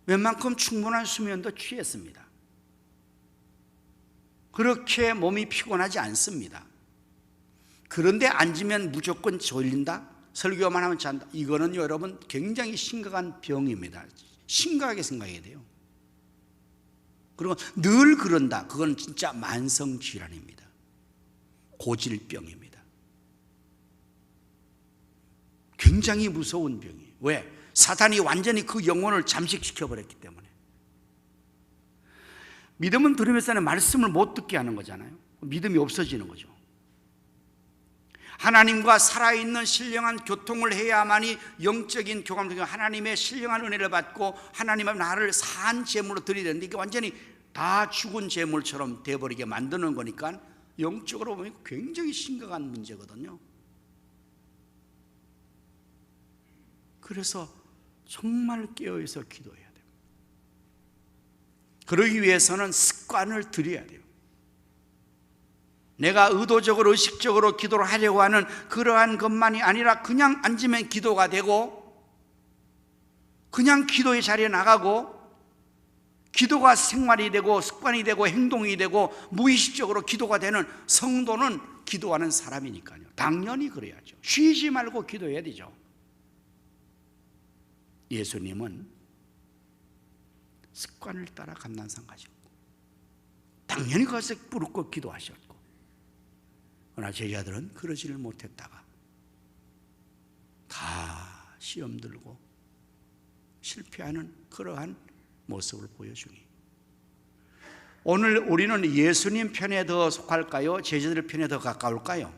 웬만큼 충분한 수면도 취했습니다. 그렇게 몸이 피곤하지 않습니다. 그런데 앉으면 무조건 졸린다? 설교만 하면 잔다? 이거는 여러분 굉장히 심각한 병입니다. 심각하게 생각해야 돼요. 그리고 늘 그런다? 그건 진짜 만성질환입니다. 고질병입니다. 굉장히 무서운 병이에요. 왜? 사탄이 완전히 그 영혼을 잠식시켜버렸기 때문에. 믿음은 들으면서는 말씀을 못 듣게 하는 거잖아요. 믿음이 없어지는 거죠. 하나님과 살아있는 신령한 교통을 해야만이 영적인 교감 중에 하나님의 신령한 은혜를 받고 하나님 앞에 나를 산 제물로 드려야 되는데 이게 완전히 다 죽은 제물처럼 되어버리게 만드는 거니까 영적으로 보면 굉장히 심각한 문제거든요. 그래서 정말 깨어있어 기도해야 돼요. 그러기 위해서는 습관을 들여야 돼요. 내가 의도적으로 의식적으로 기도를 하려고 하는 그러한 것만이 아니라 그냥 앉으면 기도가 되고 그냥 기도의 자리에 나가고 기도가 생활이 되고 습관이 되고 행동이 되고 무의식적으로 기도가 되는 성도는 기도하는 사람이니까요. 당연히 그래야죠. 쉬지 말고 기도해야 되죠. 예수님은 습관을 따라 감난산 가셨고 당연히 거기서 부르고 기도하셨고, 그러나 제자들은 그러지를 못했다가 다 시험 들고 실패하는 그러한 모습을 보여주니, 오늘 우리는 예수님 편에 더 속할까요? 제자들 편에 더 가까울까요?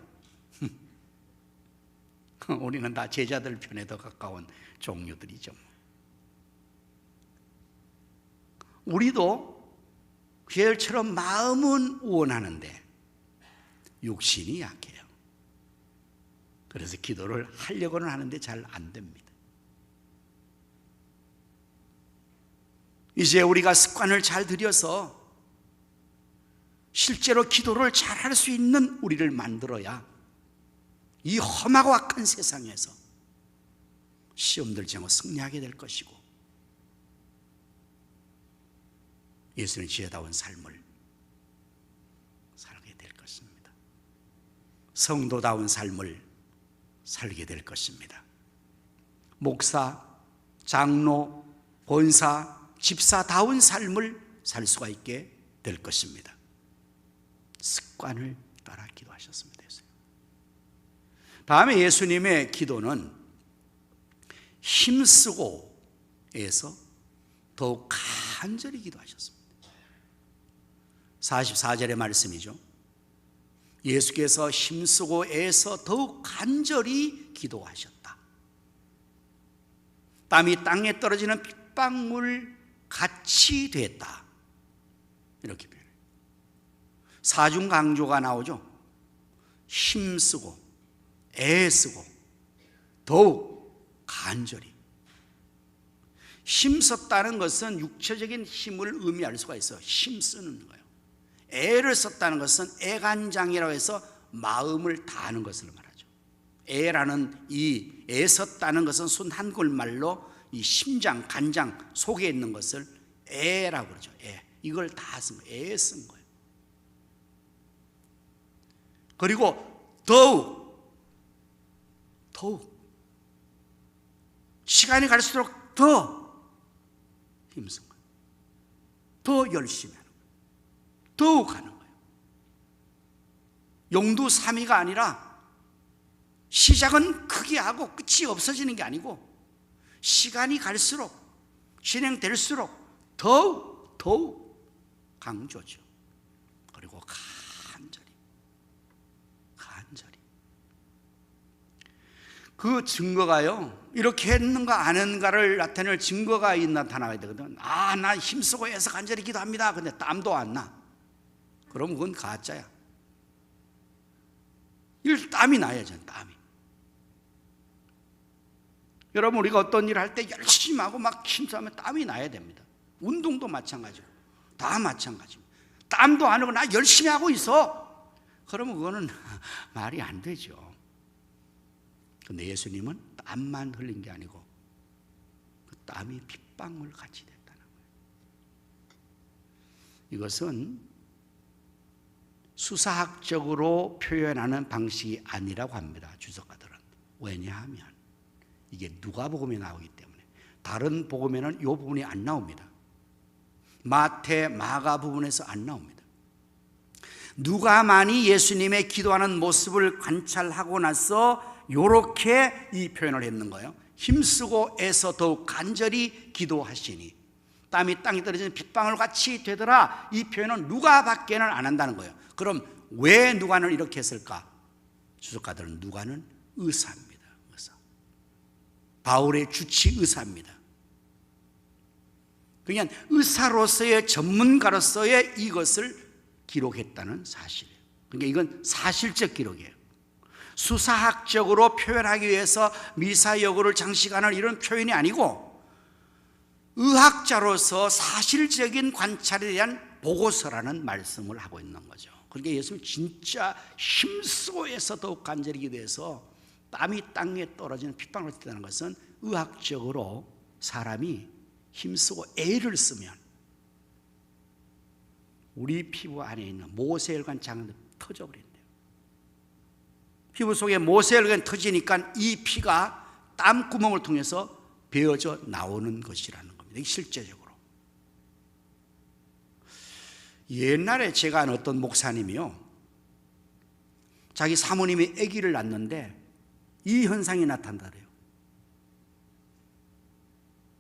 우리는 다 제자들 편에 더 가까운 종류들이죠. 우리도 제자들처럼 마음은 원하는데 육신이 약해요. 그래서 기도를 하려고는 하는데 잘 안 됩니다. 이제 우리가 습관을 잘 들여서 실제로 기도를 잘 할 수 있는 우리를 만들어야 이 험하고 악한 세상에서 시험들 정오 승리하게 될 것이고, 예수님의 지혜다운 삶을 살게 될 것입니다. 성도다운 삶을 살게 될 것입니다. 목사, 장로, 권사, 집사다운 삶을 살 수가 있게 될 것입니다. 습관을 따라 기도하셨습니다. 다음에 예수님의 기도는 힘쓰고에서 더욱 간절히 기도하셨습니다. 44절의 말씀이죠. 예수께서 힘쓰고에서 더욱 간절히 기도하셨다. 땀이 땅에 떨어지는 핏방울 같이 됐다. 이렇게 표현해요. 사중 강조가 나오죠. 힘쓰고 애쓰고 더욱 간절히. 힘썼다는 것은 육체적인 힘을 의미할 수가 있어요. 힘쓰는 거예요. 애를 썼다는 것은 애간장이라고 해서 마음을 다하는 것을 말하죠. 애라는 이 애썼다는 것은 순 한글말로 이 심장, 간장 속에 있는 것을 애라고 그러죠. 애. 이걸 다 쓴 거예요. 애 쓴 거예요. 그리고 더욱 시간이 갈수록 더 힘쓴 거예요. 더 열심히 하는 거예요. 더욱 하는 거예요. 용두삼이가 아니라 시작은 크게 하고 끝이 없어지는 게 아니고 시간이 갈수록 진행될수록 더욱 강조죠. 그리고 간절히 그 증거가요, 이렇게 했는가 안 했는가를 나타낼 증거가 나타나야 되거든. 나 힘쓰고 해서 간절히 기도합니다. 근데 땀도 안 나. 그럼 그건 가짜야. 땀이 나야죠. 땀이. 여러분, 우리가 어떤 일을 할 때 열심히 하고 막 힘쓰면 땀이 나야 됩니다. 운동도 마찬가지고 다 마찬가지고. 땀도 안 하고 나 열심히 하고 있어. 그러면 그거는 말이 안 되죠. 근데 예수님은 땀만 흘린 게 아니고 그 땀이 핏방울 같이 됐다는 거예요. 이것은 수사학적으로 표현하는 방식이 아니라고 합니다. 주석가들은. 왜냐하면 이게 누가복음에 나오기 때문에. 다른 복음에는 이 부분이 안 나옵니다. 마태, 마가 부분에서 안 나옵니다. 누가만이 예수님의 기도하는 모습을 관찰하고 나서 이렇게 이 표현을 했는 거예요. 힘쓰고 애써 더욱 간절히 기도하시니 땀이 땅에 떨어지는 빗방울 같이 되더라. 이 표현은 누가밖에는 안 한다는 거예요. 그럼 왜 누가는 이렇게 했을까? 주석가들은 누가는 의사입니다. 의사. 바울의 주치 의사입니다. 그냥 의사로서의 전문가로서의 이것을 기록했다는 사실이에요. 그러니까 이건 사실적 기록이에요. 수사학적으로 표현하기 위해서 미사여구를 장식하는 이런 표현이 아니고 의학자로서 사실적인 관찰에 대한 보고서라는 말씀을 하고 있는 거죠. 그러니까 예수님 진짜 힘쓰고 해서 더욱 간절히 기도해서 땀이 땅에 떨어지는 핏방울 같이 되는 것은 의학적으로 사람이 힘쓰고 애를 쓰면 우리 피부 안에 있는 모세혈관 장이 터져버린대요. 피부 속에 모세혈관이 터지니까 이 피가 땀구멍을 통해서 베어져 나오는 것이라는 겁니다. 실제적으로. 옛날에 제가 아는 어떤 목사님이요, 자기 사모님이 아기를 낳는데 이 현상이 나타난다래요.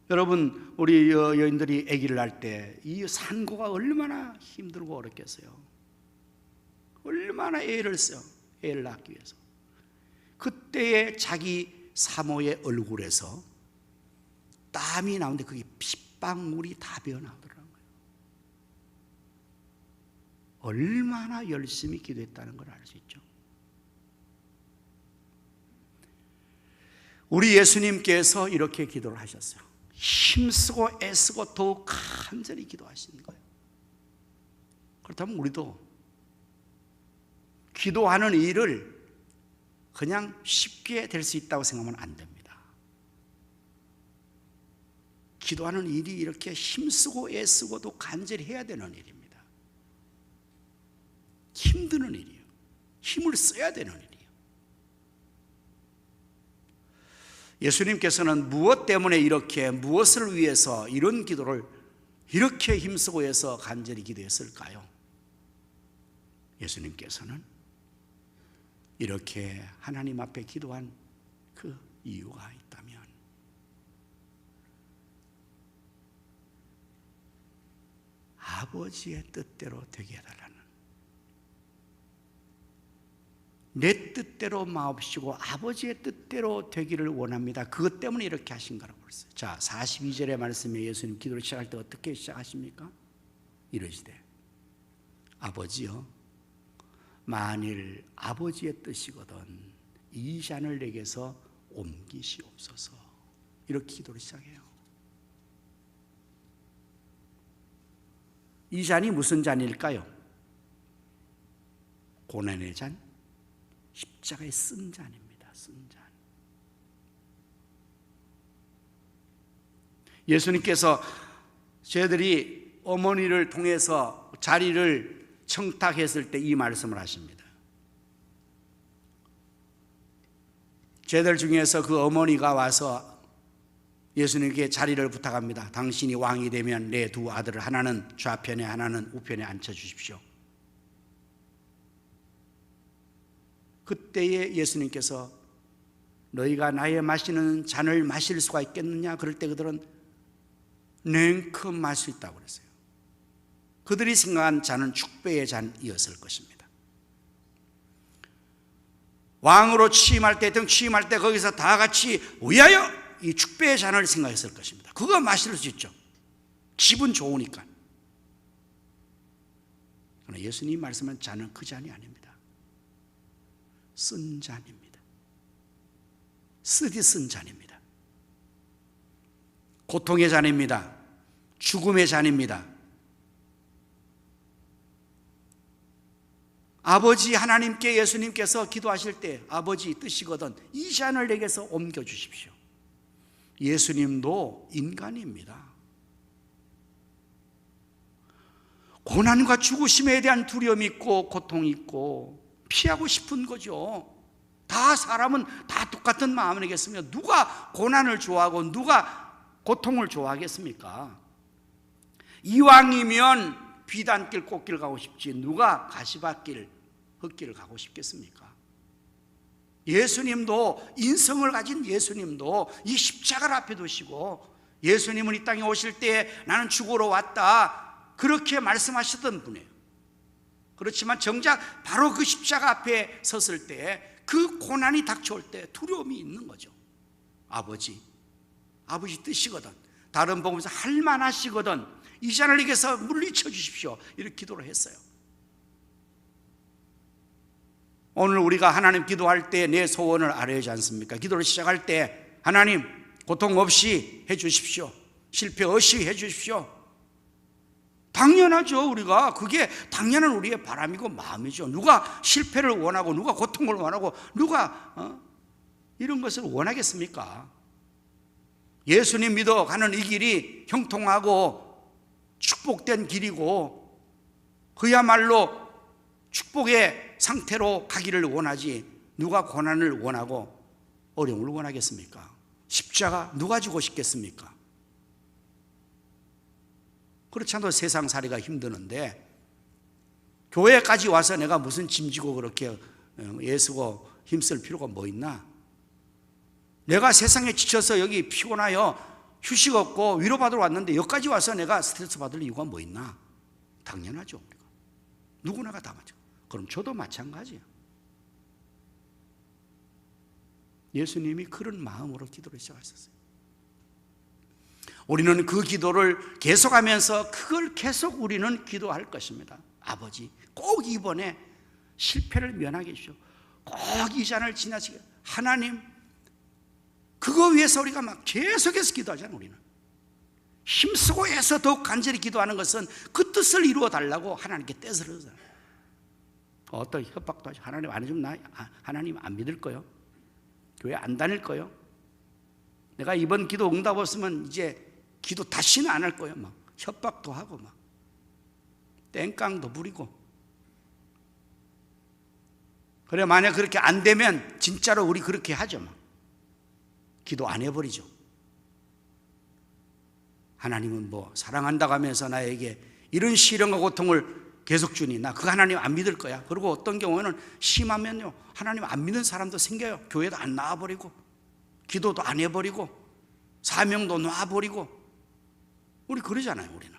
여러분, 우리 여인들이 아기를 낳을 때 이 산고가 얼마나 힘들고 어렵겠어요. 얼마나 애를 써요. 애를 낳기 위해서. 그때에 자기 사모의 얼굴에서 땀이 나오는데 그게 핏방울이 다 배어 나오더라고요. 얼마나 열심히 기도했다는 걸 알 수 있죠. 우리 예수님께서 이렇게 기도를 하셨어요. 힘쓰고 애쓰고 더욱 간절히 기도하시는 거예요. 그렇다면 우리도 기도하는 일을 그냥 쉽게 될 수 있다고 생각하면 안 됩니다. 기도하는 일이 이렇게 힘쓰고 애쓰고도 간절히 해야 되는 일입니다. 힘드는 일이에요. 힘을 써야 되는 일이에요. 예수님께서는 무엇 때문에 이렇게, 무엇을 위해서 이런 기도를 이렇게 힘쓰고 해서 간절히 기도했을까요? 예수님께서는 이렇게 하나님 앞에 기도한 그 이유가 있다면, 아버지의 뜻대로 되게 해달라는, 내 뜻대로 마옵시고 아버지의 뜻대로 되기를 원합니다. 그것 때문에 이렇게 하신 거라고 그랬어요. 자, 42절의 말씀에 예수님 기도를 시작할 때 어떻게 시작하십니까? 이러시되, 아버지여, 만일 아버지의 뜻이거든 이 잔을 내게서 옮기시옵소서. 이렇게 기도를 시작해요. 이 잔이 무슨 잔일까요? 고난의 잔, 십자가에 쓴 잔입니다. 쓴 잔. 예수님께서 저희들이 어머니를 통해서 자리를 청탁했을 때 이 말씀을 하십니다. 저희들 중에서 그 어머니가 와서 예수님께 자리를 부탁합니다. 당신이 왕이 되면 내 두 아들을 하나는 좌편에 하나는 우편에 앉혀주십시오. 그때에 예수님께서 너희가 나의 마시는 잔을 마실 수가 있겠느냐? 그럴 때 그들은 냉큼 마실 수 있다고 그랬어요. 그들이 생각한 잔은 축배의 잔이었을 것입니다. 왕으로 취임할 때, 취임할 때 거기서 다 같이 위하여 이 축배의 잔을 생각했을 것입니다. 그거 마실 수 있죠. 기분 좋으니까. 그러나 예수님 말씀은 잔은 그 잔이 아닙니다. 쓴 잔입니다. 쓰디 쓴 잔입니다. 고통의 잔입니다. 죽음의 잔입니다. 아버지 하나님께 예수님께서 기도하실 때 아버지 뜻이거든 이 잔을 내게서 옮겨주십시오. 예수님도 인간입니다. 고난과 죽으심에 대한 두려움이 있고 고통이 있고 피하고 싶은 거죠. 다 사람은 다 똑같은 마음이겠습니까? 누가 고난을 좋아하고 누가 고통을 좋아하겠습니까? 이왕이면 비단길 꽃길 가고 싶지 누가 가시밭길 흙길을 가고 싶겠습니까? 예수님도, 인성을 가진 예수님도 이 십자가를 앞에 두시고 예수님은 이 땅에 오실 때 나는 죽으러 왔다 그렇게 말씀하셨던 분이에요. 그렇지만 정작 바로 그 십자가 앞에 섰을 때 그 고난이 닥쳐올 때 두려움이 있는 거죠. 아버지 뜻이거든 다른 복음에서 할만하시거든 이 잔을 내게서 물리쳐 주십시오. 이렇게 기도를 했어요. 오늘 우리가 하나님 기도할 때 내 소원을 아뢰지 않습니까? 기도를 시작할 때 하나님 고통 없이 해 주십시오. 실패 없이 해 주십시오. 당연하죠. 우리가 그게 당연한 우리의 바람이고 마음이죠. 누가 실패를 원하고 누가 고통을 원하고 누가 이런 것을 원하겠습니까? 예수님 믿어 가는 이 길이 형통하고 축복된 길이고 그야말로 축복의 상태로 가기를 원하지 누가 고난을 원하고 어려움을 원하겠습니까? 십자가 누가 지고 싶겠습니까? 그렇지 않아도 세상 살이가 힘드는데 교회까지 와서 내가 무슨 짐지고 그렇게 애쓰고 힘쓸 필요가 뭐 있나? 내가 세상에 지쳐서 여기 피곤하여 휴식 없고 위로받으러 왔는데 여기까지 와서 내가 스트레스 받을 이유가 뭐 있나? 당연하죠. 우리가. 누구나가 다 맞죠. 그럼 저도 마찬가지예요. 예수님이 그런 마음으로 기도를 시작하셨어요. 우리는 그 기도를 계속하면서 그걸 계속 우리는 기도할 것입니다. 아버지, 꼭 이번에 실패를 면하게 해주시오. 꼭 이 잔을 지나치게. 하나님, 그거 위해서 우리가 막 계속해서 기도하잖아요. 우리는 힘쓰고 해서 더욱 간절히 기도하는 것은 그 뜻을 이루어 달라고 하나님께 떼서를 하잖아요. 어떤 협박도 하죠. 하나님 안 해주면 나 하나님 안 믿을 거요. 교회 안 다닐 거요. 내가 이번 기도 응답 없으면 이제 기도 다시는 안 할 거예요. 막 협박도 하고 막 땡깡도 부리고. 그래 만약 그렇게 안 되면 진짜로 우리 그렇게 하죠. 막 기도 안 해버리죠. 하나님은 뭐 사랑한다고 하면서 나에게 이런 시련과 고통을 계속 주니 나 그 하나님 안 믿을 거야. 그리고 어떤 경우에는 심하면요 하나님 안 믿는 사람도 생겨요. 교회도 안 나와버리고 기도도 안 해버리고 사명도 놔버리고. 우리 그러잖아요. 우리는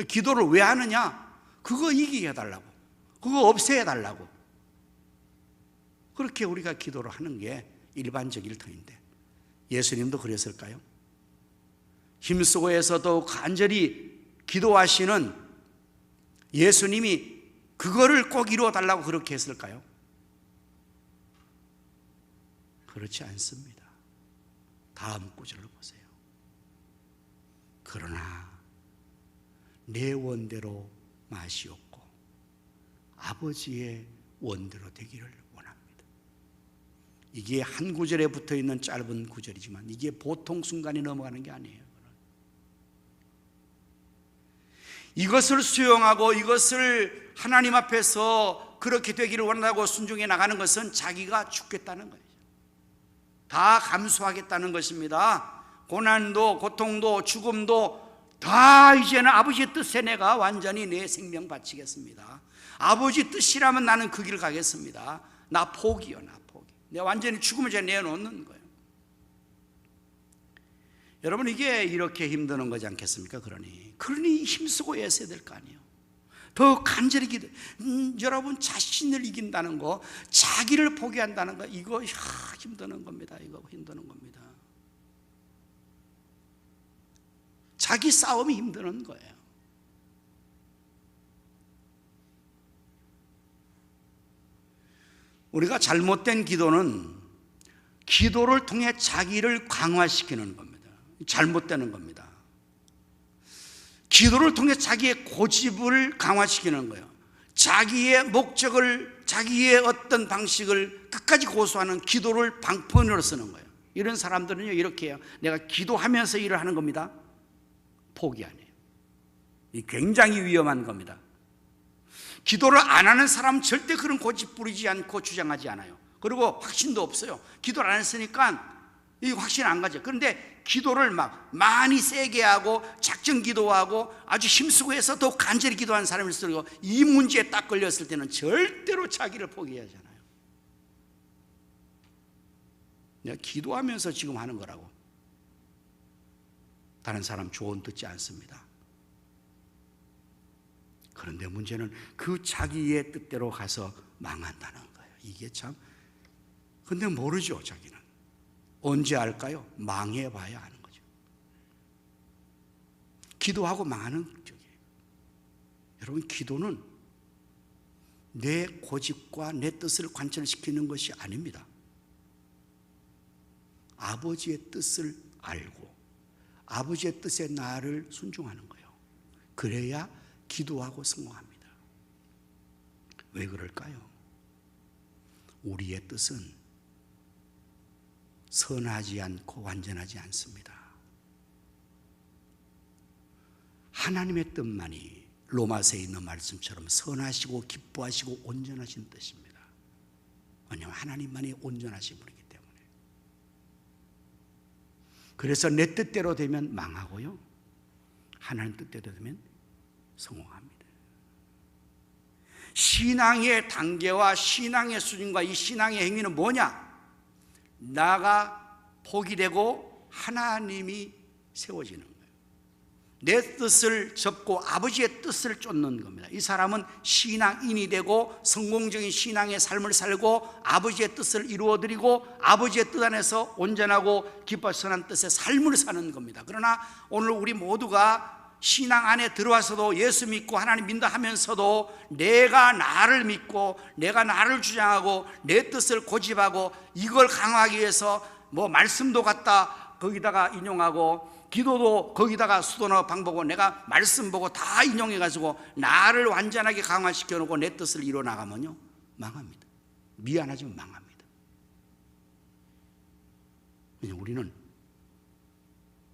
기도를 왜 하느냐? 그거 이기게 해달라고, 그거 없애달라고. 그렇게 우리가 기도를 하는 게 일반적 일터인데 예수님도 그랬을까요? 힘쓰고 해서도 간절히 기도하시는 예수님이 그거를 꼭 이루어 달라고 그렇게 했을까요? 그렇지 않습니다. 다음 구절을 보세요. 그러나 내 원대로 마시옵고 아버지의 원대로 되기를 원합니다. 이게 한 구절에 붙어 있는 짧은 구절이지만 이게 보통 순간에 넘어가는 게 아니에요. 이것을 수용하고 이것을 하나님 앞에서 그렇게 되기를 원한다고 순종해 나가는 것은 자기가 죽겠다는 거예요. 다 감수하겠다는 것입니다. 고난도 고통도 죽음도 다 이제는 아버지의 뜻에 내가 완전히 내 생명 바치겠습니다. 아버지 뜻이라면 나는 그 길 가겠습니다. 나 포기요, 나 포기. 내가 완전히 죽음을 이제 내놓는 거예요. 여러분 이게 이렇게 힘드는 거지 않겠습니까? 그러니 힘쓰고 애써야 될 거 아니에요. 더 간절히 기도. 여러분 자신을 이긴다는 거, 자기를 포기한다는 거, 이거 힘드는 겁니다. 이거 힘드는 겁니다. 자기 싸움이 힘드는 거예요. 우리가 잘못된 기도는 기도를 통해 자기를 강화시키는 겁니다. 잘못되는 겁니다. 기도를 통해 자기의 고집을 강화시키는 거예요. 자기의 목적을, 자기의 어떤 방식을 끝까지 고수하는 기도를 방편으로 쓰는 거예요. 이런 사람들은요 이렇게 해요. 내가 기도하면서 일을 하는 겁니다. 포기 아니에요. 이 굉장히 위험한 겁니다. 기도를 안 하는 사람은 절대 그런 고집 부리지 않고 주장하지 않아요. 그리고 확신도 없어요. 기도를 안 했으니까 이 확신 안 가죠. 그런데 기도를 막 많이 세게 하고 작정 기도하고 아주 힘쓰고 해서 더 간절히 기도하는 사람일수록 이 문제에 딱 걸렸을 때는 절대로 자기를 포기하잖아요. 내가 기도하면서 지금 하는 거라고. 다른 사람 조언 듣지 않습니다. 그런데 문제는 그 자기의 뜻대로 가서 망한다는 거예요. 이게 참, 근데 모르죠. 자기는 언제 알까요? 망해봐야 하는 거죠. 기도하고 망하는 쪽이에요. 여러분 기도는 내 고집과 내 뜻을 관철시키는 것이 아닙니다. 아버지의 뜻을 알고 아버지의 뜻에 나를 순종하는 거예요. 그래야 기도하고 성공합니다. 왜 그럴까요? 우리의 뜻은 선하지 않고 완전하지 않습니다. 하나님의 뜻만이 로마서에 있는 말씀처럼 선하시고 기뻐하시고 온전하신 뜻입니다. 왜냐하면 하나님만이 온전하신 분이기 때문에. 그래서 내 뜻대로 되면 망하고요, 하나님 뜻대로 되면 성공합니다. 신앙의 단계와 신앙의 수준과 이 신앙의 행위는 뭐냐? 나가 복이 되고 하나님이 세워지는 거예요. 내 뜻을 접고 아버지의 뜻을 쫓는 겁니다. 이 사람은 신앙인이 되고 성공적인 신앙의 삶을 살고 아버지의 뜻을 이루어드리고 아버지의 뜻 안에서 온전하고 기뻐 선한 뜻의 삶을 사는 겁니다. 그러나 오늘 우리 모두가 신앙 안에 들어와서도 예수 믿고 하나님 믿는다 하면서도 내가 나를 믿고 내가 나를 주장하고 내 뜻을 고집하고 이걸 강화하기 위해서 뭐 말씀도 갖다 거기다가 인용하고 기도도 거기다가 수도나 방보고 내가 말씀 보고 다 인용해가지고 나를 완전하게 강화시켜 놓고 내 뜻을 이뤄 나가면요, 망합니다. 미안하지만 망합니다. 왜냐하면 우리는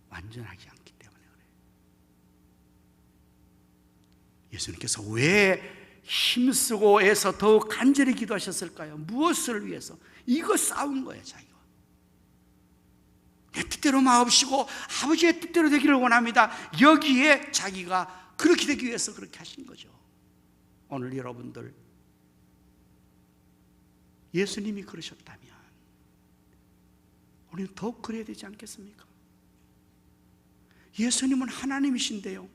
완전하지 않기 때문에 그래요. 예수님께서 왜 힘쓰고 애써 더욱 간절히 기도하셨을까요? 무엇을 위해서? 이거 싸운 거예요, 자기가. 내 뜻대로 마옵시고 아버지의 뜻대로 되기를 원합니다. 여기에 자기가 그렇게 되기 위해서 그렇게 하신 거죠. 오늘 여러분들 예수님이 그러셨다면 우리는 더욱 그래야 되지 않겠습니까? 예수님은 하나님이신데요,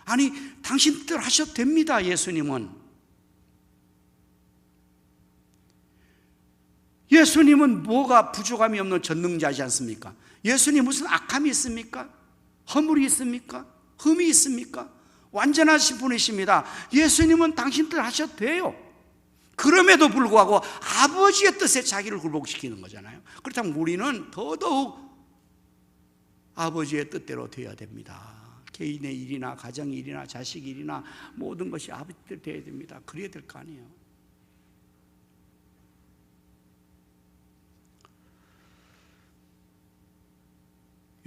아니 당신 뜻대로 하셔도 됩니다. 예수님은 뭐가 부족함이 없는 전능자이지 않습니까? 예수님 무슨 악함이 있습니까? 허물이 있습니까? 흠이 있습니까? 완전하신 분이십니다. 예수님은 당신 뜻 하셔도 돼요. 그럼에도 불구하고 아버지의 뜻에 자기를 굴복시키는 거잖아요. 그렇다면 우리는 더더욱 아버지의 뜻대로 되어야 됩니다. 개인의 일이나 가정 일이나 자식 일이나 모든 것이 아버지 뜻대로 되어야 됩니다. 그래야 될 거 아니에요.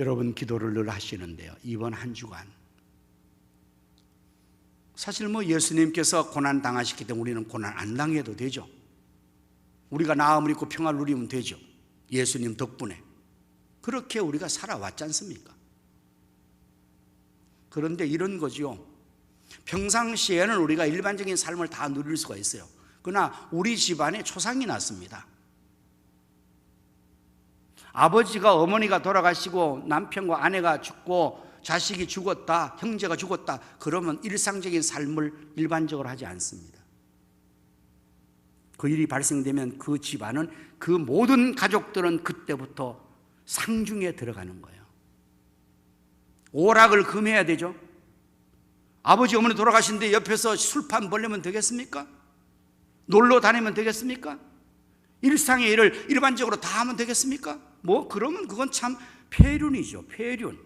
여러분 기도를 늘 하시는데요, 이번 한 주간 사실 뭐 예수님께서 고난 당하셨기 때문에 우리는 고난 안 당해도 되죠. 우리가 나음을 입고 평화를 누리면 되죠. 예수님 덕분에 그렇게 우리가 살아왔지 않습니까? 그런데 이런 거죠. 평상시에는 우리가 일반적인 삶을 다 누릴 수가 있어요. 그러나 우리 집안에 초상이 났습니다. 아버지가 어머니가 돌아가시고 남편과 아내가 죽고 자식이 죽었다, 형제가 죽었다, 그러면 일상적인 삶을 일반적으로 하지 않습니다. 그 일이 발생되면 그 집안은, 그 모든 가족들은 그때부터 상중에 들어가는 거예요. 오락을 금해야 되죠. 아버지 어머니 돌아가신데 옆에서 술판 벌리면 되겠습니까? 놀러 다니면 되겠습니까? 일상의 일을 일반적으로 다 하면 되겠습니까? 뭐 그러면 그건 참 폐륜이죠. 폐륜.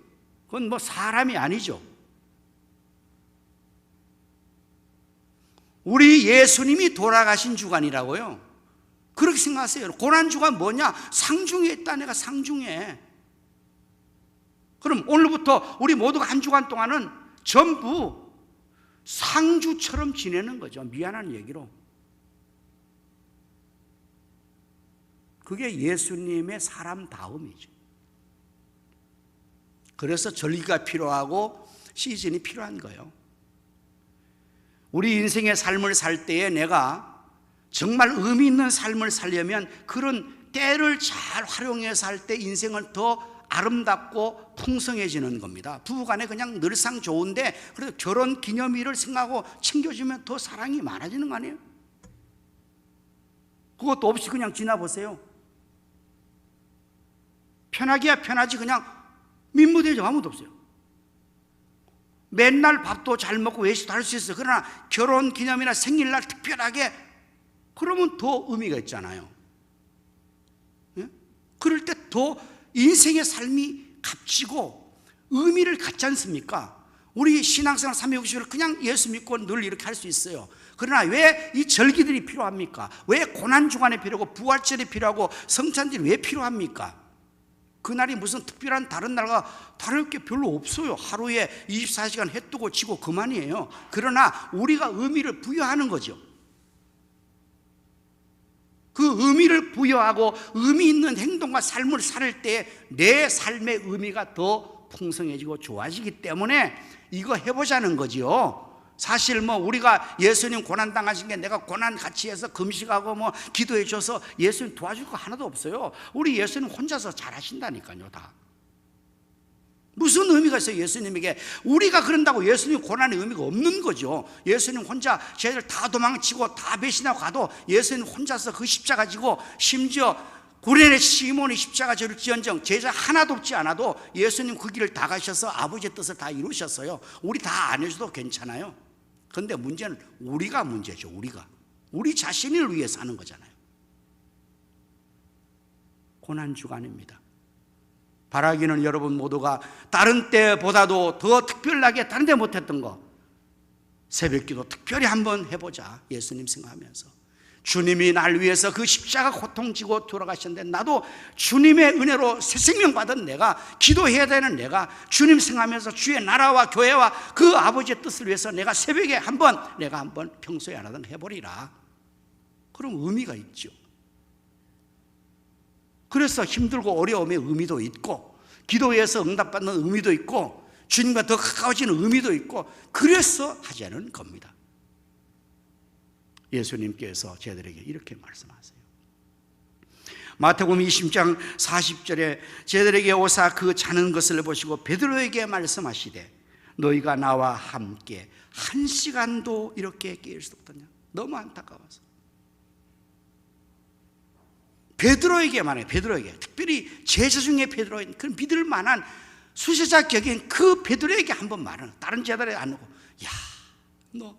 그건 뭐 사람이 아니죠. 우리 예수님이 돌아가신 주간이라고요. 그렇게 생각하세요. 고난주간 뭐냐? 상중에 있다. 내가 상중에. 그럼 오늘부터 우리 모두가 한 주간 동안은 전부 상주처럼 지내는 거죠. 미안한 얘기로. 그게 예수님의 사람다움이죠. 그래서 절기가 필요하고 시즌이 필요한 거예요. 우리 인생의 삶을 살 때에 내가 정말 의미 있는 삶을 살려면 그런 때를 잘 활용해서 할 때 인생은 더 아름답고 풍성해지는 겁니다. 부부간에 그냥 늘상 좋은데 그래도 결혼 기념일을 생각하고 챙겨주면 더 사랑이 많아지는 거 아니에요? 그것도 없이 그냥 지나보세요. 편하기야 편하지 그냥 민무대죠. 아무도 없어요. 맨날 밥도 잘 먹고 외식도 할 수 있어요. 그러나 결혼 기념이나 생일날 특별하게 그러면 더 의미가 있잖아요. 예? 그럴 때 더 인생의 삶이 값지고 의미를 갖지 않습니까? 우리 신앙생활 360을 그냥 예수 믿고 늘 이렇게 할 수 있어요. 그러나 왜 이 절기들이 필요합니까? 왜 고난주간에 필요하고 부활절이 필요하고 성찬절이 왜 필요합니까? 그날이 무슨 특별한 다른 날과 다를 게 별로 없어요. 하루에 24시간 해 뜨고 지고 그만이에요. 그러나 우리가 의미를 부여하는 거죠. 그 의미를 부여하고 의미 있는 행동과 삶을 살 때 내 삶의 의미가 더 풍성해지고 좋아지기 때문에 이거 해보자는 거지요. 사실 뭐 우리가 예수님 고난 당하신 게 내가 고난 같이 해서 금식하고 뭐 기도해 줘서 예수님 도와줄 거 하나도 없어요. 우리 예수님 혼자서 잘 하신다니까요. 다 무슨 의미가 있어요? 예수님에게. 우리가 그런다고 예수님 고난의 의미가 없는 거죠. 예수님 혼자 쟤들 다 도망치고 다 배신하고 가도 예수님 혼자서 그 십자가 지고, 심지어 구레네 시몬이 십자가 지을지언정 제자 하나도 없지 않아도 예수님 그 길을 다 가셔서 아버지의 뜻을 다 이루셨어요. 우리 다 안 해줘도 괜찮아요. 그런데 문제는 우리가 문제죠. 우리 자신을 위해서 하는 거잖아요. 고난주간입니다. 바라기는 여러분 모두가 다른 때보다도 더 특별하게 다른 데 못했던 거, 새벽기도 특별히 한번 해보자. 예수님 생각하면서 주님이 날 위해서 그 십자가 고통지고 돌아가셨는데 나도 주님의 은혜로 새 생명 받은 내가, 기도해야 되는 내가, 주님 생각하면서 주의 나라와 교회와 그 아버지의 뜻을 위해서 내가 새벽에 한번, 내가 한번 평소에 안 하던 해버리라. 그럼 의미가 있죠. 그래서 힘들고 어려움의 의미도 있고, 기도에서 응답받는 의미도 있고, 주님과 더 가까워지는 의미도 있고, 그래서 하자는 겁니다. 예수님께서 저희들에게 이렇게 말씀하세요. 마태복음 20장 40절에 저희들에게 오사 그 자는 것을 보시고 베드로에게 말씀하시되 너희가 나와 함께 1시간도 이렇게 깨일 수 없더냐. 너무 안타까워서 베드로에게 말해요. 베드로에게, 특별히 제자 중에 베드로인, 그 믿을 만한 수제자 격인 그 베드로에게 한번 말하는, 다른 제자들에 안 오고, 야, 너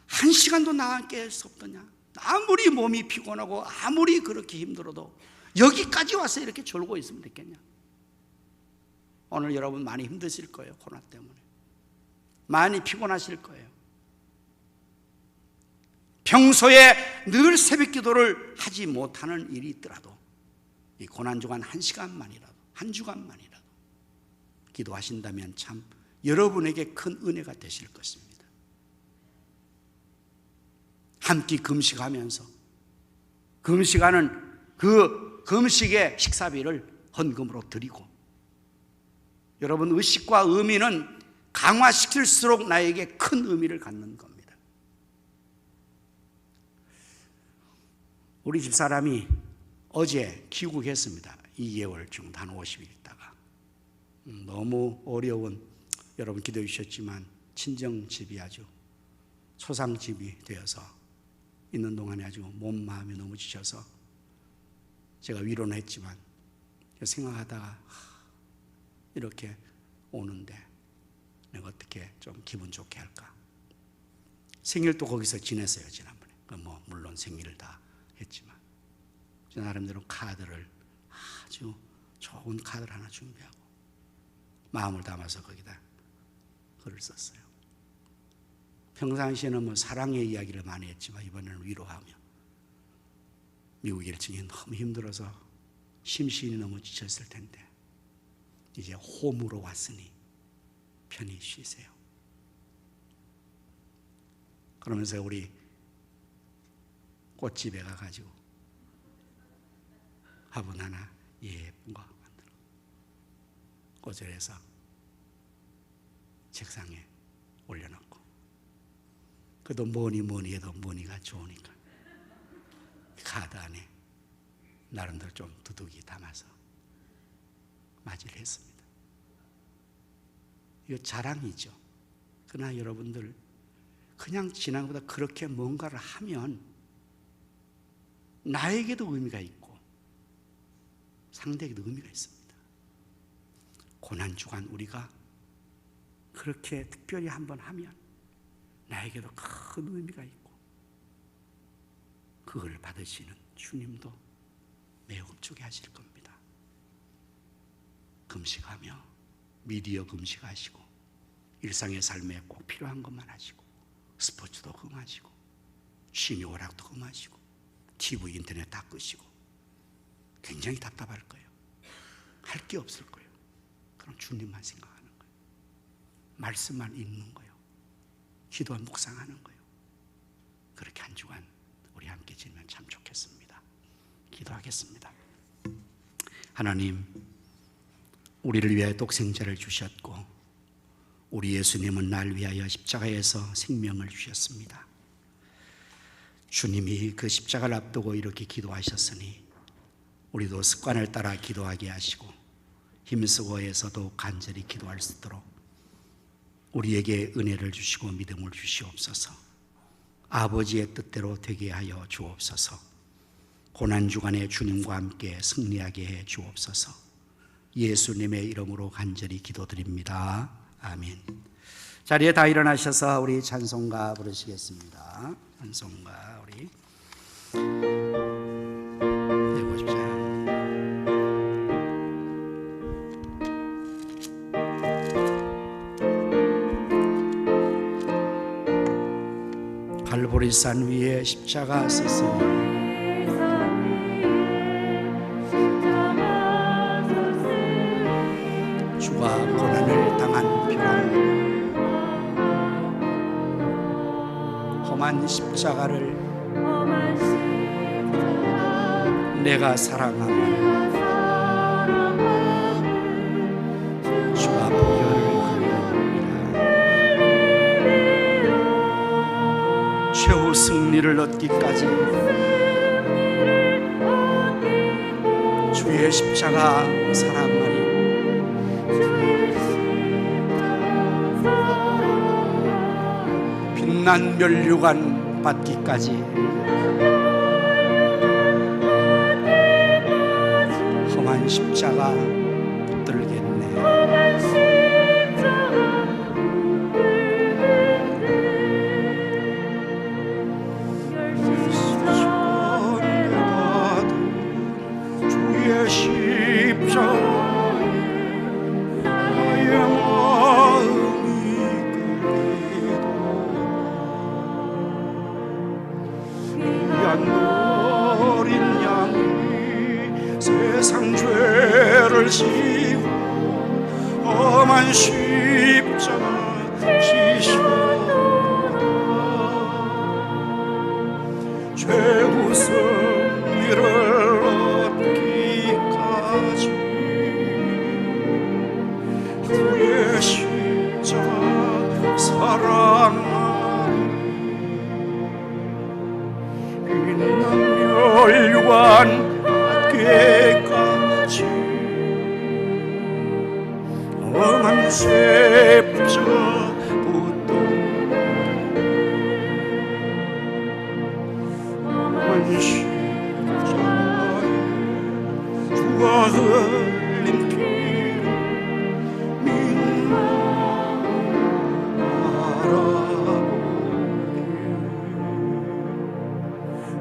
1시간도 나와 깰 수 없더냐. 아무리 몸이 피곤하고 아무리 그렇게 힘들어도 여기까지 와서 이렇게 졸고 있으면 됐겠냐. 오늘 여러분 많이 힘드실 거예요. 코로나 때문에 많이 피곤하실 거예요. 평소에 늘 새벽 기도를 하지 못하는 일이 있더라도 이 고난주간 1시간만이라도, 한 주간만이라도 기도하신다면 참 여러분에게 큰 은혜가 되실 것입니다. 함께 금식하면서, 금식하는 그 금식의 식사비를 헌금으로 드리고, 여러분 의식과 의미는 강화시킬수록 나에게 큰 의미를 갖는 겁니다. 우리 집사람이 어제 귀국했습니다. 2개월 정도, 한 50일 있다가. 너무 어려운, 여러분 기도해 주셨지만 친정집이 아주 초상집이 되어서 있는 동안에 아주 몸 마음이 너무 지쳐서 제가 위로는 했지만 생각하다가 이렇게 오는데 내가 어떻게 좀 기분 좋게 할까. 생일도 거기서 지냈어요. 지난번에 뭐 물론 생일을 다 했지만 제 나름대로 카드를, 아주 좋은 카드를 하나 준비하고 마음을 담아서 거기다 글을 썼어요. 평상시에는 뭐 사랑의 이야기를 많이 했지만 이번에는 위로하며, 미국 일정이 너무 힘들어서 심신이 너무 지쳤을 텐데 이제 홈으로 왔으니 편히 쉬세요. 그러면서 우리 꽃집에 가가지고 화분 하나 예쁜 거 만들어 꼬절해서 책상에 올려놓고, 그래도 뭐니 해도 뭐니가 좋으니까 카드 안에 나름대로 좀 두둑이 담아서 맞이를 했습니다. 이거 자랑이죠. 그러나 여러분들 그냥 지난 것보다 그렇게 뭔가를 하면 나에게도 의미가 있고 상대에게도 의미가 있습니다. 고난주간 우리가 그렇게 특별히 한번 하면 나에게도 큰 의미가 있고 그걸 받으시는 주님도 매우 흡족해 하실 겁니다. 금식하며 미디어 금식하시고 일상의 삶에 꼭 필요한 것만 하시고 스포츠도 금하시고 취미 오락도 금하시고 TV 인터넷 다 끄시고 굉장히 답답할 거예요. 할 게 없을 거예요. 그럼 주님만 생각하는 거예요. 말씀만 읽는 거예요. 기도와 묵상하는 거예요. 그렇게 한 주간 우리 함께 지내면 참 좋겠습니다. 기도하겠습니다. 하나님, 우리를 위하여 독생자를 주셨고 우리 예수님은 날 위하여 십자가에서 생명을 주셨습니다. 주님이 그 십자가를 앞두고 이렇게 기도하셨으니 우리도 습관을 따라 기도하게 하시고 힘쓰고 해서도 간절히 기도할 수 있도록 우리에게 은혜를 주시고 믿음을 주시옵소서. 아버지의 뜻대로 되게 하여 주옵소서. 고난주간에 주님과 함께 승리하게 해 주옵소서. 예수님의 이름으로 간절히 기도드립니다. 아멘. 자리에 다 일어나셔서 우리 찬송가 부르시겠습니다. 찬송가 우리 150장. 갈보리산 위에 십자가 섰으니 주가 고난을 당한 표랑 험한 십자가를 내가 사랑하며 주가 보혈을 흘리느니라. 최후 승리를 얻기까지 주의 십자가 사랑하리. 빛난 면류관 받기까지 험한 십자가 붙들겠네. 주의 십자가 세상 죄를 지고 험한 십자가 지셨도다. 최후 승리를 얻기까지 주의 십자가 사랑하리. 빛난 멸류관 때까지 험한 십자부터 험한 십자가에 주가 흘린 피를 믿는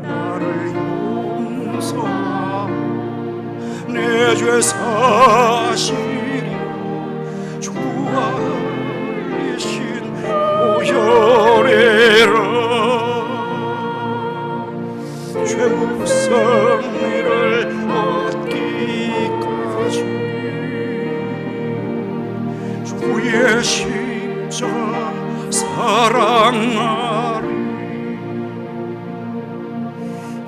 나를 용서하라. 내 죄 사실이 주가 흘리신 보혈이라. 최후 승리를 얻기까지 주의 십자가 사랑하리.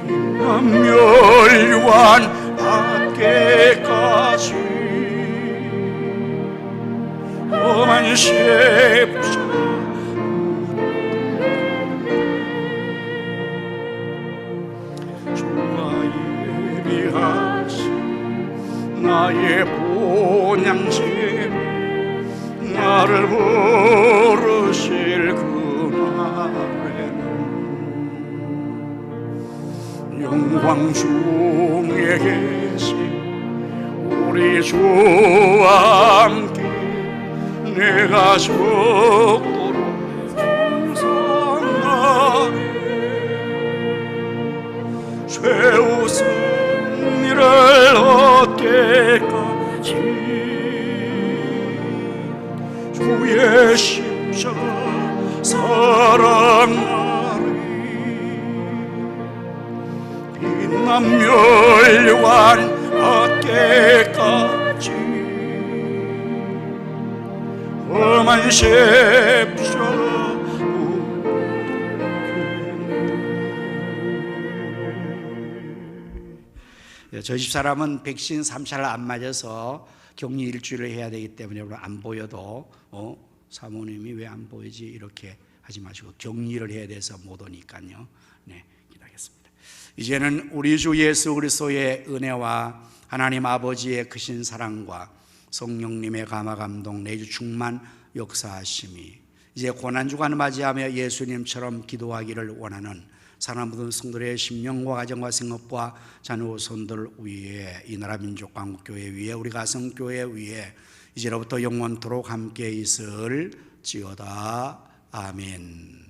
빛난 멸류관 받기까지 험한 십자가 주가 예비하신 나의 본향제 나를 부르실 그날에는 영광 중에 계신 우리 주와 함께 내가 죽도록 충성하리. 최후 승리를 얻기까지 주의 십자가 사랑하리. 빛난 멸류관 받기까지 그만십시오. 저희 집사람은 백신 3차를 안 맞아서 격리 일주일을 해야 되기 때문에 안 보여도 사모님이 왜 안 보이지 이렇게 하지 마시고 격리를 해야 돼서 못 오니까요. 네, 기도하겠습니다. 이제는 우리 주 예수 그리스도의 은혜와 하나님 아버지의 크신 사랑과 성령님의 감화 감동 내주 충만 역사하심이 이제 고난주간을 맞이하며 예수님처럼 기도하기를 원하는 사랑하는 모든 성도들의 심령과 가정과 생업과 자녀 손들 위에 이 나라 민족과 한국교회 위에 우리 가성교회 위에 이제로부터 영원토록 함께 있을지어다. 아멘.